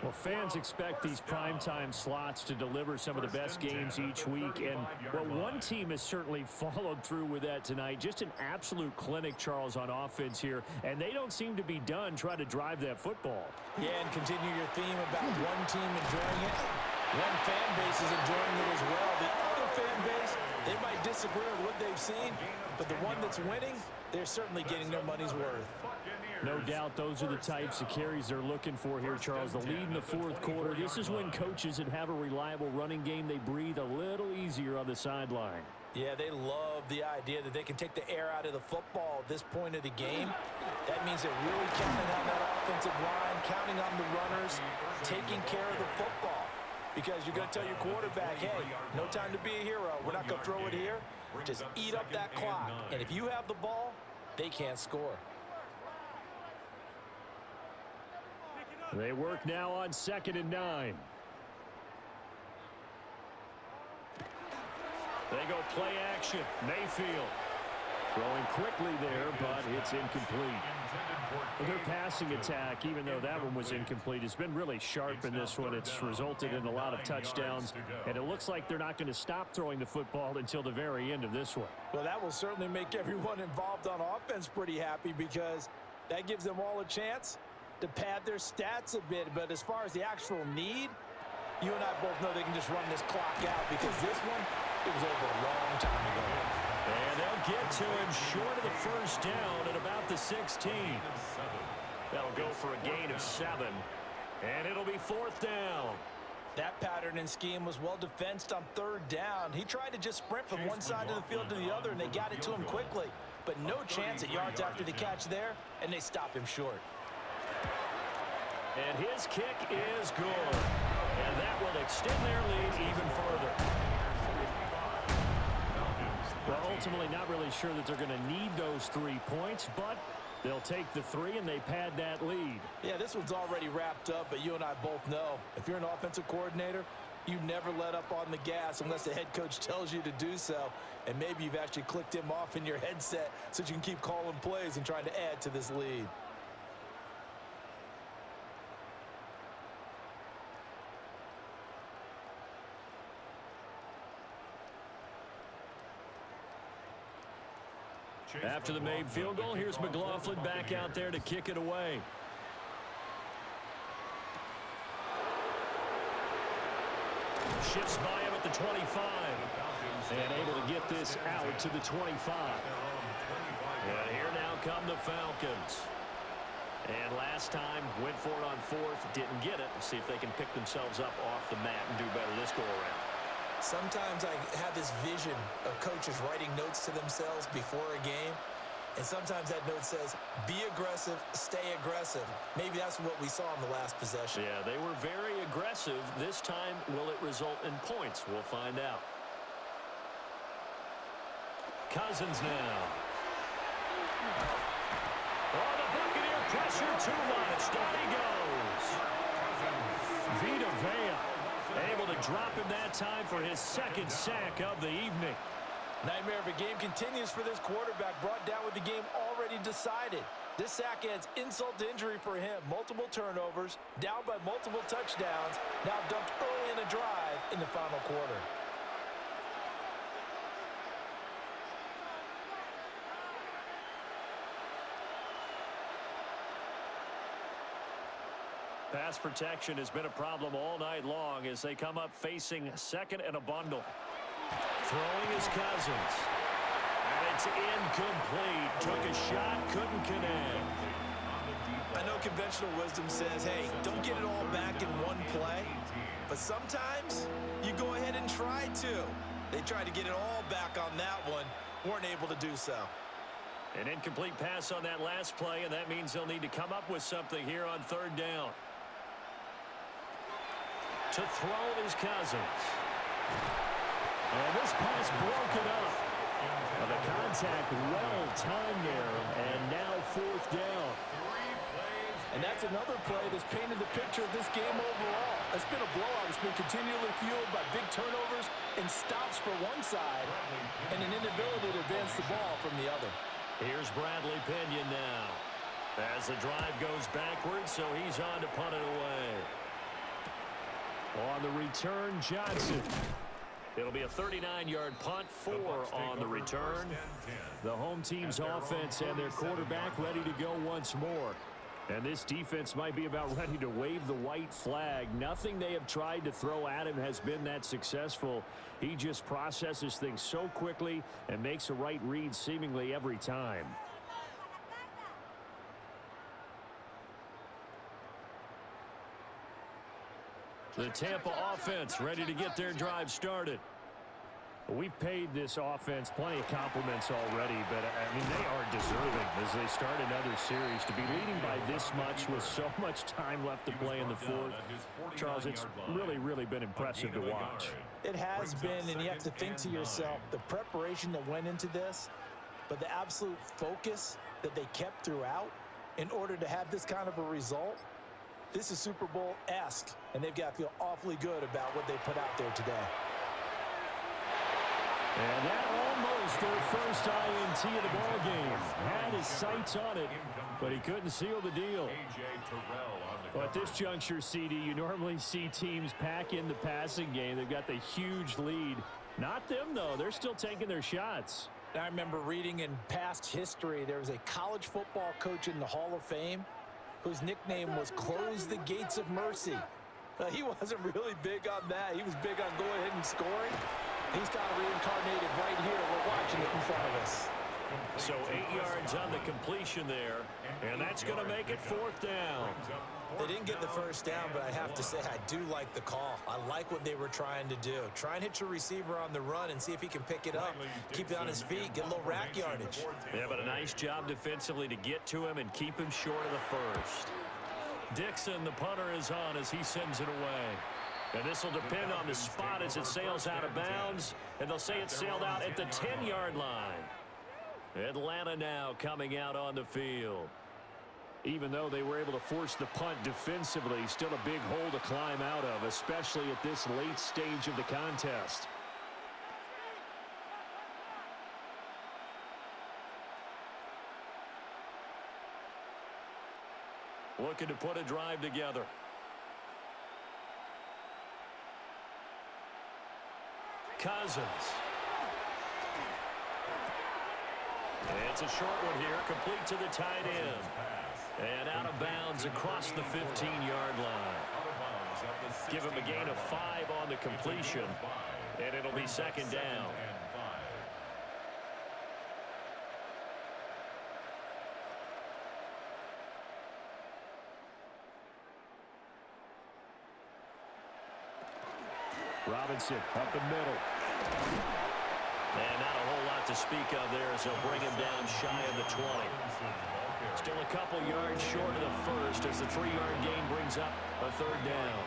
Well, fans expect these primetime slots to deliver some of the best games each week. And, well, one team has certainly followed through with that tonight. Just an absolute clinic, Charles, on offense here. And they don't seem to be done trying to drive that football. Yeah, and continue your theme about one team enjoying it. One fan base is enjoying it as well. The other fan base, they might disagree with what they've seen, but the one that's winning, they're certainly getting their money's worth. No doubt those are the types of carries they're looking for here, Charles. The lead in the 4th quarter. This is when coaches that have a reliable running game, they breathe a little easier on the sideline. Yeah, they love the idea that they can take the air out of the football at this point of the game. That means they're really counting on that offensive line, counting on the runners, taking care of the football. Because you're going to tell your quarterback, hey, no time to be a hero. We're not going to throw it here. Just eat up that clock. And if you have the ball, they can't score. They work now on 2nd and 9. They go play action. Mayfield throwing quickly there, but it's incomplete. Their passing attack, even though that one was incomplete, has been really sharp in this one. It's resulted in a lot of touchdowns, and it looks like they're not going to stop throwing the football until the very end of this one. Well, that will certainly make everyone involved on offense pretty happy, because that gives them all a chance to pad their stats a bit. But as far as the actual need, you and I both know they can just run this clock out, because this one, it was over a long time ago. And they'll get to him short of the first down at about the 16. That'll go for a gain of 7. And it'll be 4th down. That pattern and scheme was well defensed on 3rd down. He tried to just sprint from one side of the field to the other, and they got it to him quickly. But no chance at yards after the catch there, and they stop him short. And his kick is good. And that will extend their lead even further. Well, ultimately, not really sure that they're going to need those 3 points, but they'll take the 3 and they pad that lead. Yeah, this one's already wrapped up, but you and I both know if you're an offensive coordinator, you never let up on the gas unless the head coach tells you to do so. And maybe you've actually clicked him off in your headset so you can keep calling plays and trying to add to this lead. After the made field goal, here's McLaughlin back out there to kick it away. Shifts by him at the 25. And able to get this out to the 25. And here now come the Falcons. And last time, went for it on 4th, didn't get it. See if they can pick themselves up off the mat and do better this go-around. Sometimes I have this vision of coaches writing notes to themselves before a game, and sometimes that note says, be aggressive, stay aggressive. Maybe that's what we saw in the last possession. Yeah, they were very aggressive. This time, will it result in points? We'll find out. Cousins now. Oh, the Buccaneer pressure too much. Down he goes. Vita Vea able to drop him that time for his 2nd sack of the evening. Nightmare of a game continues for this quarterback, brought down with the game already decided. This sack adds insult to injury for him. Multiple turnovers, down by multiple touchdowns, now dumped early in a drive in the final quarter. Pass protection has been a problem all night long as they come up facing 2nd and a bundle. Throwing is Cousins. And it's incomplete. Took a shot, couldn't connect. I know conventional wisdom says, hey, don't get it all back in one play. But sometimes you go ahead and try to. They tried to get it all back on that one. Weren't able to do so. An incomplete pass on that last play, and that means they'll need to come up with something here on 3rd down. To throw is Cousins. And this pass broken up. And the contact well timed there, and now 4th down. And that's another play that's painted the picture of this game overall. It's been a blowout. It's been continually fueled by big turnovers and stops for one side and an inability to advance the ball from the other. Here's Bradley Pinion now. As the drive goes backwards, so he's on to punt it away. On the return, Johnson. It'll be a 39-yard punt, 4 on the return. The home team's offense and their quarterback ready to go once more. And this defense might be about ready to wave the white flag. Nothing they have tried to throw at him has been that successful. He just processes things so quickly and makes a right read seemingly every time. The Tampa offense ready to get their drive started. We've paid this offense plenty of compliments already, but, I mean, they are deserving as they start another series. To be leading by this much with so much time left to play in the 4th, Charles, it's really been impressive to watch. It has been, and you have to think to yourself, the preparation that went into this, but the absolute focus that they kept throughout in order to have this kind of a result. This is Super Bowl-esque, and they've got to feel awfully good about what they put out there today. And that almost their first INT of the ball game. Had his sights on it, but he couldn't seal the deal. Well, at this juncture, CD, you normally see teams pack in the passing game. They've got the huge lead. Not them, though. They're still taking their shots. I remember reading in past history, there was a college football coach in the Hall of Fame whose nickname was Close the Gates of Mercy. He wasn't really big on that. He was big on going ahead and scoring. He's got to reincarnate it right here. We're watching it in front of us. So 8 yards on the completion there, and that's going to make it 4th down. They didn't get the first down, but I have to say I do like the call. I like what they were trying to do. Try and hit your receiver on the run and see if he can pick it up, keep it on his feet, get a little rack yardage. Yeah, but a nice job defensively to get to him and keep him short of the first. Dixon, the punter, is on as he sends it away. And this will depend on the spot as it sails out of bounds, and they'll say it sailed out at the 10-yard line. Atlanta now coming out on the field. Even though they were able to force the punt defensively, still a big hole to climb out of, especially at this late stage of the contest. Looking to put a drive together. Cousins. It's a short one here, complete to the tight end. And out of bounds across the 15-yard line. Give him a gain of 5 on the completion, and it'll be 2nd down. Robinson up the middle. And not a whole lot to speak of there as they'll bring him down shy of the 20. Still a couple yards short of the first as the 3-yard gain brings up a 3rd down.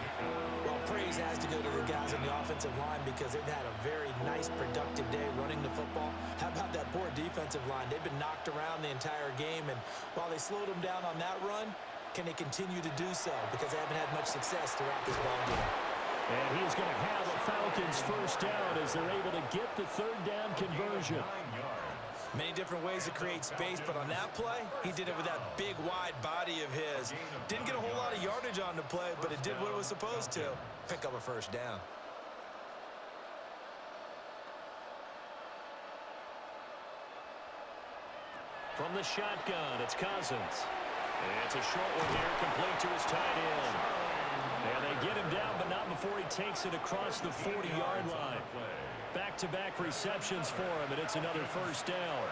Well, praise has to go to the guys on the offensive line because they've had a very nice, productive day running the football. How about that poor defensive line? They've been knocked around the entire game, and while they slowed them down on that run, can they continue to do so? Because they haven't had much success throughout this ball game. And he's going to have a Falcons 1st down as they're able to get the 3rd down conversion. Many different ways to create space, but on that play, he did it with that big, wide body of his. Didn't get a whole lot of yardage on the play, but it did what it was supposed to. Pick up a 1st down. From the shotgun, it's Cousins. And it's a short one here, complete to his tight end. And they get him down, but not before he takes it across the 40-yard line. Back-to-back receptions for him, and it's another 1st down.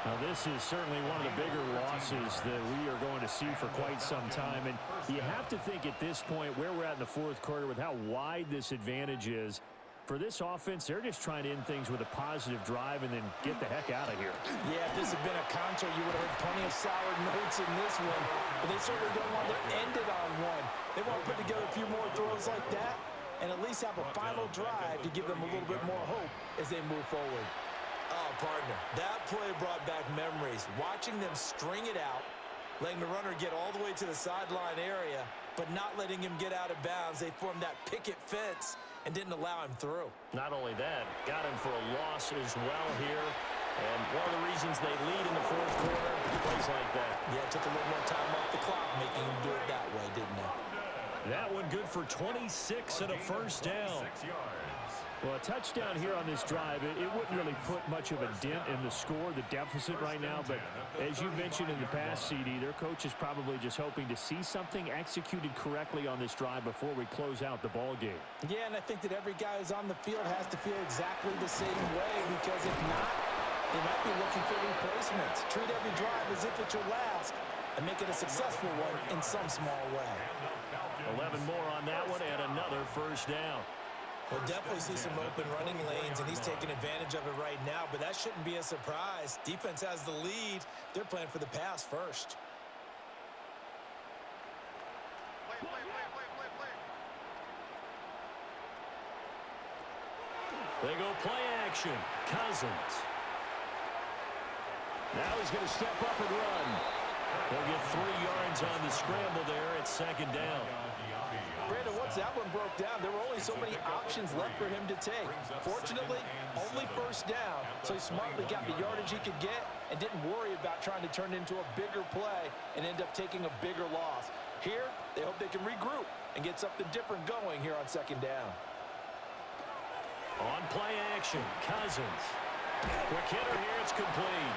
Now, this is certainly one of the bigger losses that we are going to see for quite some time. And you have to think at this point where we're at in the 4th quarter with how wide this advantage is. For this offense, they're just trying to end things with a positive drive and then get the heck out of here. Yeah, if this had been a concert, you would have heard plenty of sour notes in this one. But they certainly don't want to end it on one. They want to put together a few more throws like that and at least have a final drive to give them a little bit more hope as they move forward. Oh, partner, that play brought back memories. Watching them string it out, letting the runner get all the way to the sideline area, but not letting him get out of bounds. They formed that picket fence and didn't allow him through. Not only that, got him for a loss as well here. And one of the reasons they lead in the 4th quarter, plays like that. Yeah, it took a little more time off the clock, making him do it that way, didn't it? That one good for 26 and a 1st down. Well, a touchdown here on this drive, it wouldn't really put much of a dent in the score, the deficit right now. But as you mentioned in the past, CD, their coach is probably just hoping to see something executed correctly on this drive before we close out the ball game. Yeah, and I think that every guy who's on the field has to feel exactly the same way, because if not, they might be looking for replacements. Treat every drive as if it's your last and make it a successful one in some small way. 11 more on that one and another 1st down. We'll definitely see some open running lanes, and he's taking advantage of it right now, but that shouldn't be a surprise. Defense has the lead. They're playing for the pass first. They go play action. Cousins. Now he's going to step up and run. They'll get 3 yards on the scramble there at 2nd down. Brandon, once that one broke down, there were only so many options left for him to take. Fortunately, only 1st down, so he smartly got the yardage he could get and didn't worry about trying to turn it into a bigger play and end up taking a bigger loss. Here, they hope they can regroup and get something different going here on 2nd down. On play action, Cousins. Quick hitter here, it's complete.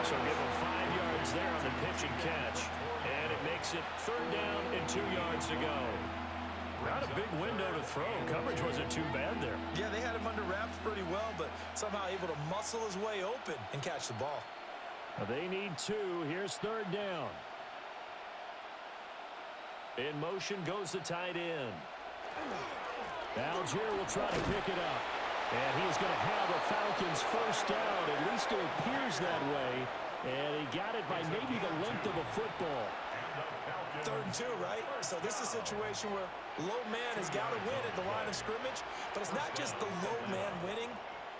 So give him 5 yards there on the pitch and catch. And it makes it 3rd down and 2 yards to go. Not a big window to throw. Coverage wasn't too bad there. Yeah, they had him under wraps pretty well, but somehow able to muscle his way open and catch the ball. They need 2. Here's 3rd down. In motion goes the tight end. Algier will try to pick it up. And he's going to have the Falcons first down. At least it appears that way. And he got it by maybe the length of a football. 3rd and 2, right? So this is a situation where low man has got to win at the line of scrimmage. But it's not just the low man winning.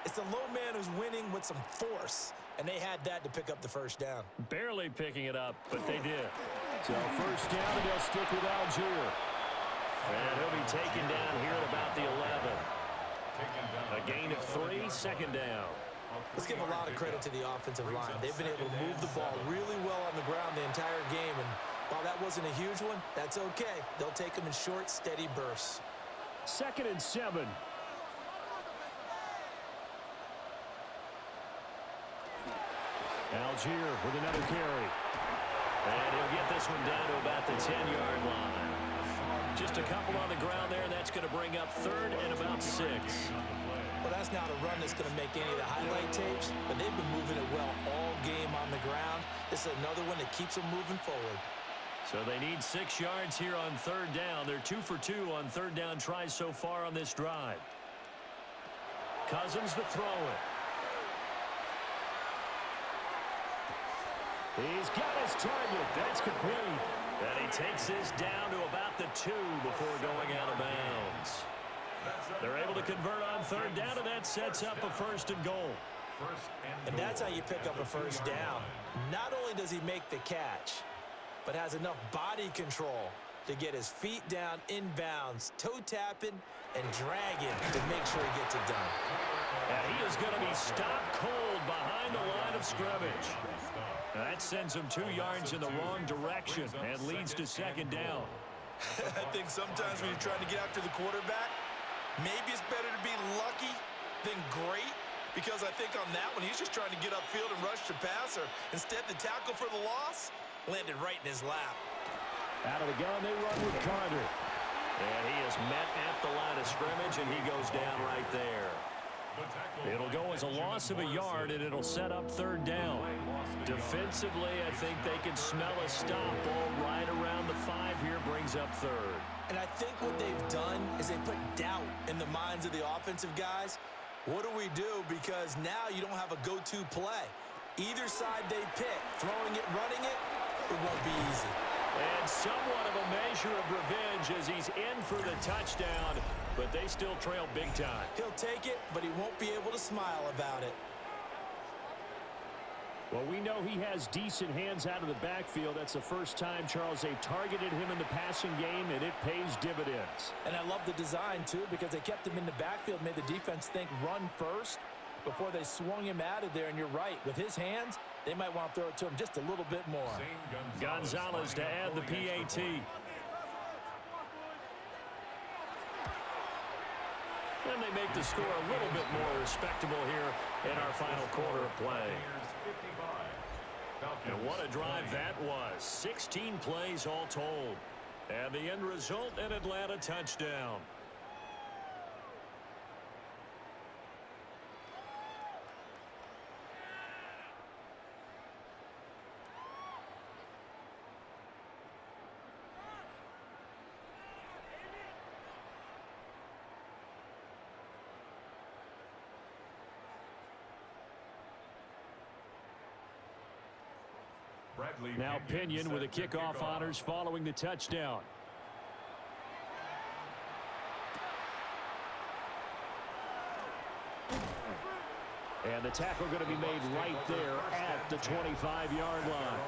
It's the low man who's winning with some force. And they had that to pick up the first down. Barely picking it up, but they did. So first down, and they'll stick with Algier. And he'll be taken down here at about the 11. A gain of 3, 2nd down. Let's give a lot of credit to the offensive line. They've been able to move the ball really well on the ground the entire game. And while that wasn't a huge one, that's okay. They'll take them in short, steady bursts. 2nd and 7. Algier with another carry. And he'll get this one down to about the 10-yard line. Just a couple on the ground there. That's going to bring up 3rd and about 6. Well, that's not a run that's going to make any of the highlight tapes, but they've been moving it well all game on the ground. This is another one that keeps them moving forward. So they need 6 yards here on 3rd down. They're 2 for 2 on 3rd down tries so far on this drive. Cousins to throw it. He's got his target. That's complete. And he takes this down to about the 2 before going out of bounds. They're able to convert on 3rd down, and that sets up a 1st and goal. And that's how you pick up a first down. Not only does he make the catch, but has enough body control to get his feet down inbounds, toe tapping and dragging to make sure he gets it done. And he is going to be stopped cold behind the line of scrimmage. That sends him 2 yards in the wrong direction and leads to 2nd down. I think sometimes when you're trying to get after the quarterback, maybe it's better to be lucky than great, because I think on that one, he's just trying to get upfield and rush the passer. Instead, the tackle for the loss landed right in his lap. Out of the gun, they run with Carter. And he is met at the line of scrimmage, and he goes down right there. It'll go as a loss of a yard, and it'll set up 3rd down. Defensively, I think they can smell a stop ball right around the 5 here, brings up 3rd. And I think what they've done is they put doubt in the minds of the offensive guys. What do we do? Because now you don't have a go-to play. Either side they pick, throwing it, running it, it won't be easy. And somewhat of a measure of revenge as he's in for the touchdown, but they still trail big time. He'll take it, but he won't be able to smile about it. Well, we know he has decent hands out of the backfield. That's the first time, Charles, they've targeted him in the passing game, and it pays dividends. And I love the design, too, because they kept him in the backfield, made the defense think run first before they swung him out of there. And you're right, with his hands, they might want to throw it to him just a little bit more. Gonzalez to add the PAT. And they make the score a little bit more respectable here in our final quarter of play. And what a drive that was. 16 plays all told. And the end result, an Atlanta touchdown. Now Pinion with the kickoff honors following the touchdown. And the tackle going to be made right there at the 25-yard line.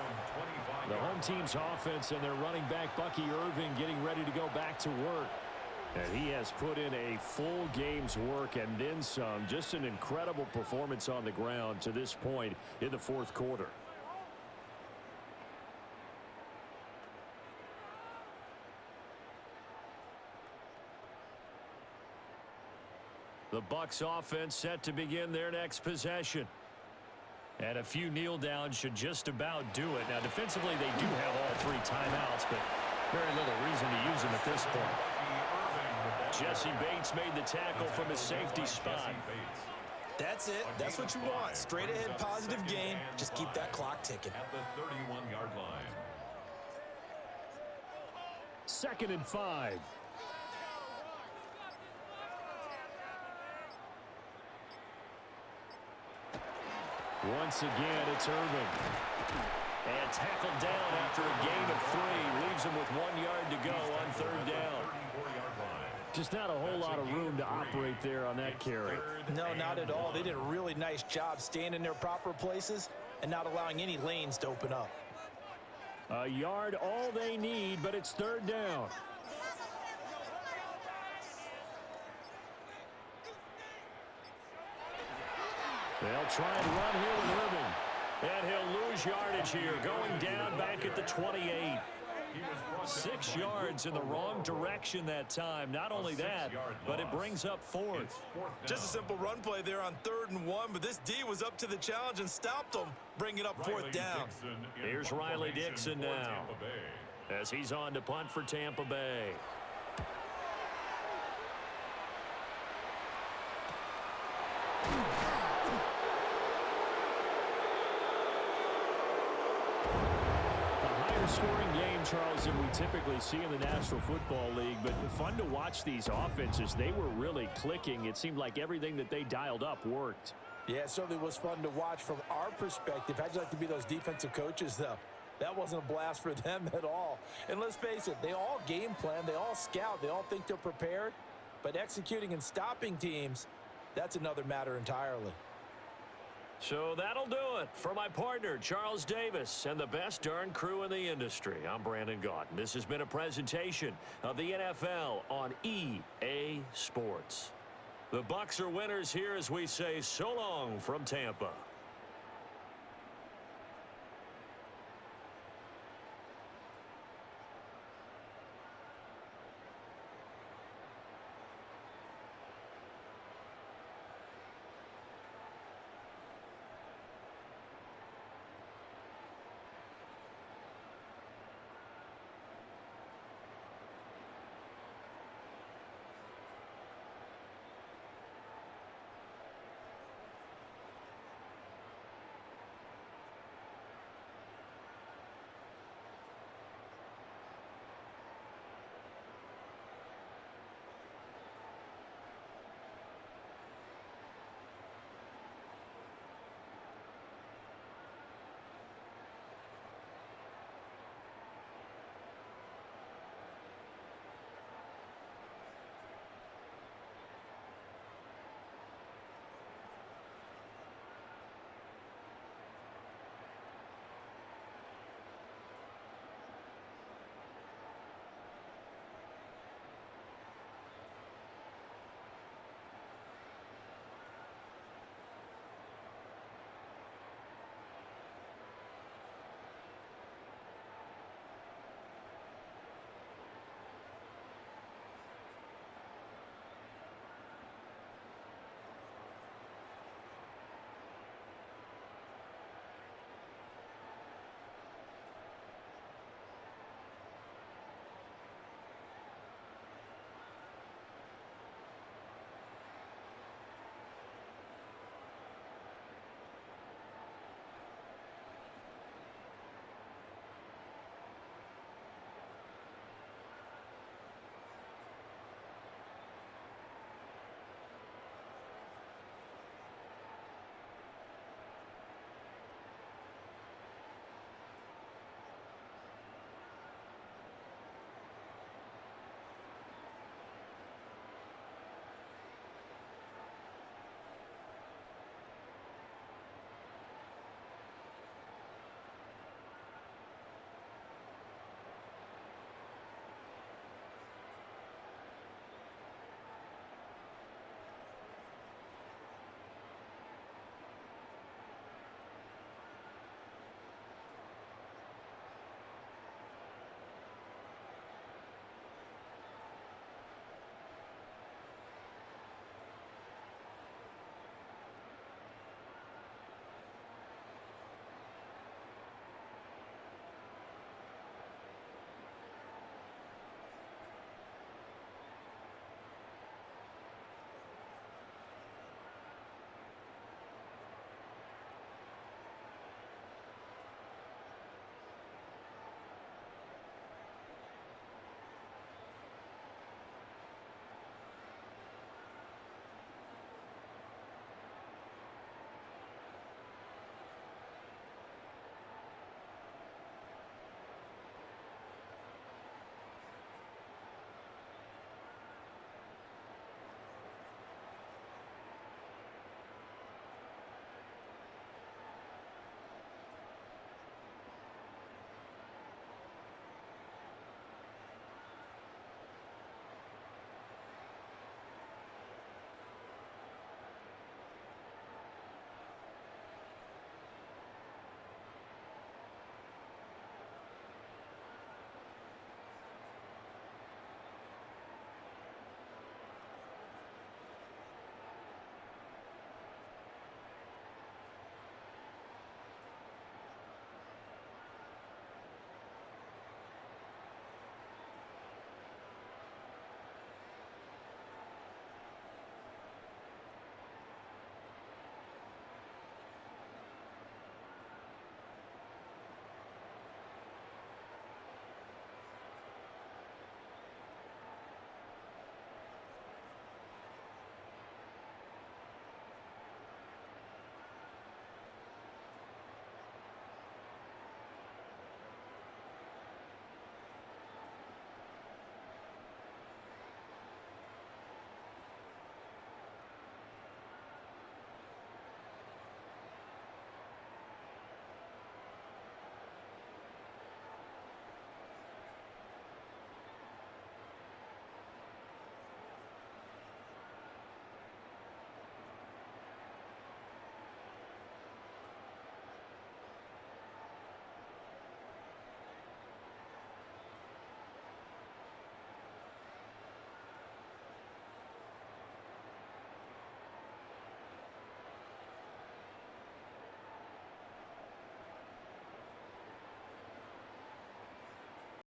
The home team's offense and their running back, Bucky Irving, getting ready to go back to work. And he has put in a full game's work and then some. Just an incredible performance on the ground to this point in the fourth quarter. The Bucs offense set to begin their next possession. And a few kneel downs should just about do it. Now defensively they do have all 3 timeouts, but very little reason to use them at this point. Jesse Bates made the tackle from his safety spot. That's it. That's what you want. Straight ahead positive gain. Just keep that clock ticking. At the 31-yard line. 2nd and 5. Once again, it's Irvin. And tackled down after a gain of 3. Leaves him with 1 yard to go on 3rd down. Just not a whole lot of room to operate there on that carry. No, not at all. They did a really nice job staying in their proper places and not allowing any lanes to open up. A yard all they need, but it's 3rd down. They'll try and run here with Irvin. And he'll lose yardage here, going down back at the 28. 6 yards in the wrong direction that time. Not only that, but it brings up 4th. Just a simple run play there on 3rd and 1, but this D was up to the challenge and stopped them, bringing up 4th down. Here's Riley Dixon now, as he's on to punt for Tampa Bay. Scoring game, Charles, than we typically see in the National Football League, but fun to watch these offenses. They were really clicking. It seemed like everything that they dialed up worked. Yeah, it certainly was fun to watch from our perspective. How'd you like to be those defensive coaches, though? That wasn't a blast for them at all. And let's face it, they all game plan, they all scout, they all think they're prepared, but executing and stopping teams, that's another matter entirely. So that'll do it for my partner, Charles Davis, and the best darn crew in the industry. I'm Brandon Gaudin. This has been a presentation of the NFL on EA Sports. The Bucs are winners here as we say so long from Tampa.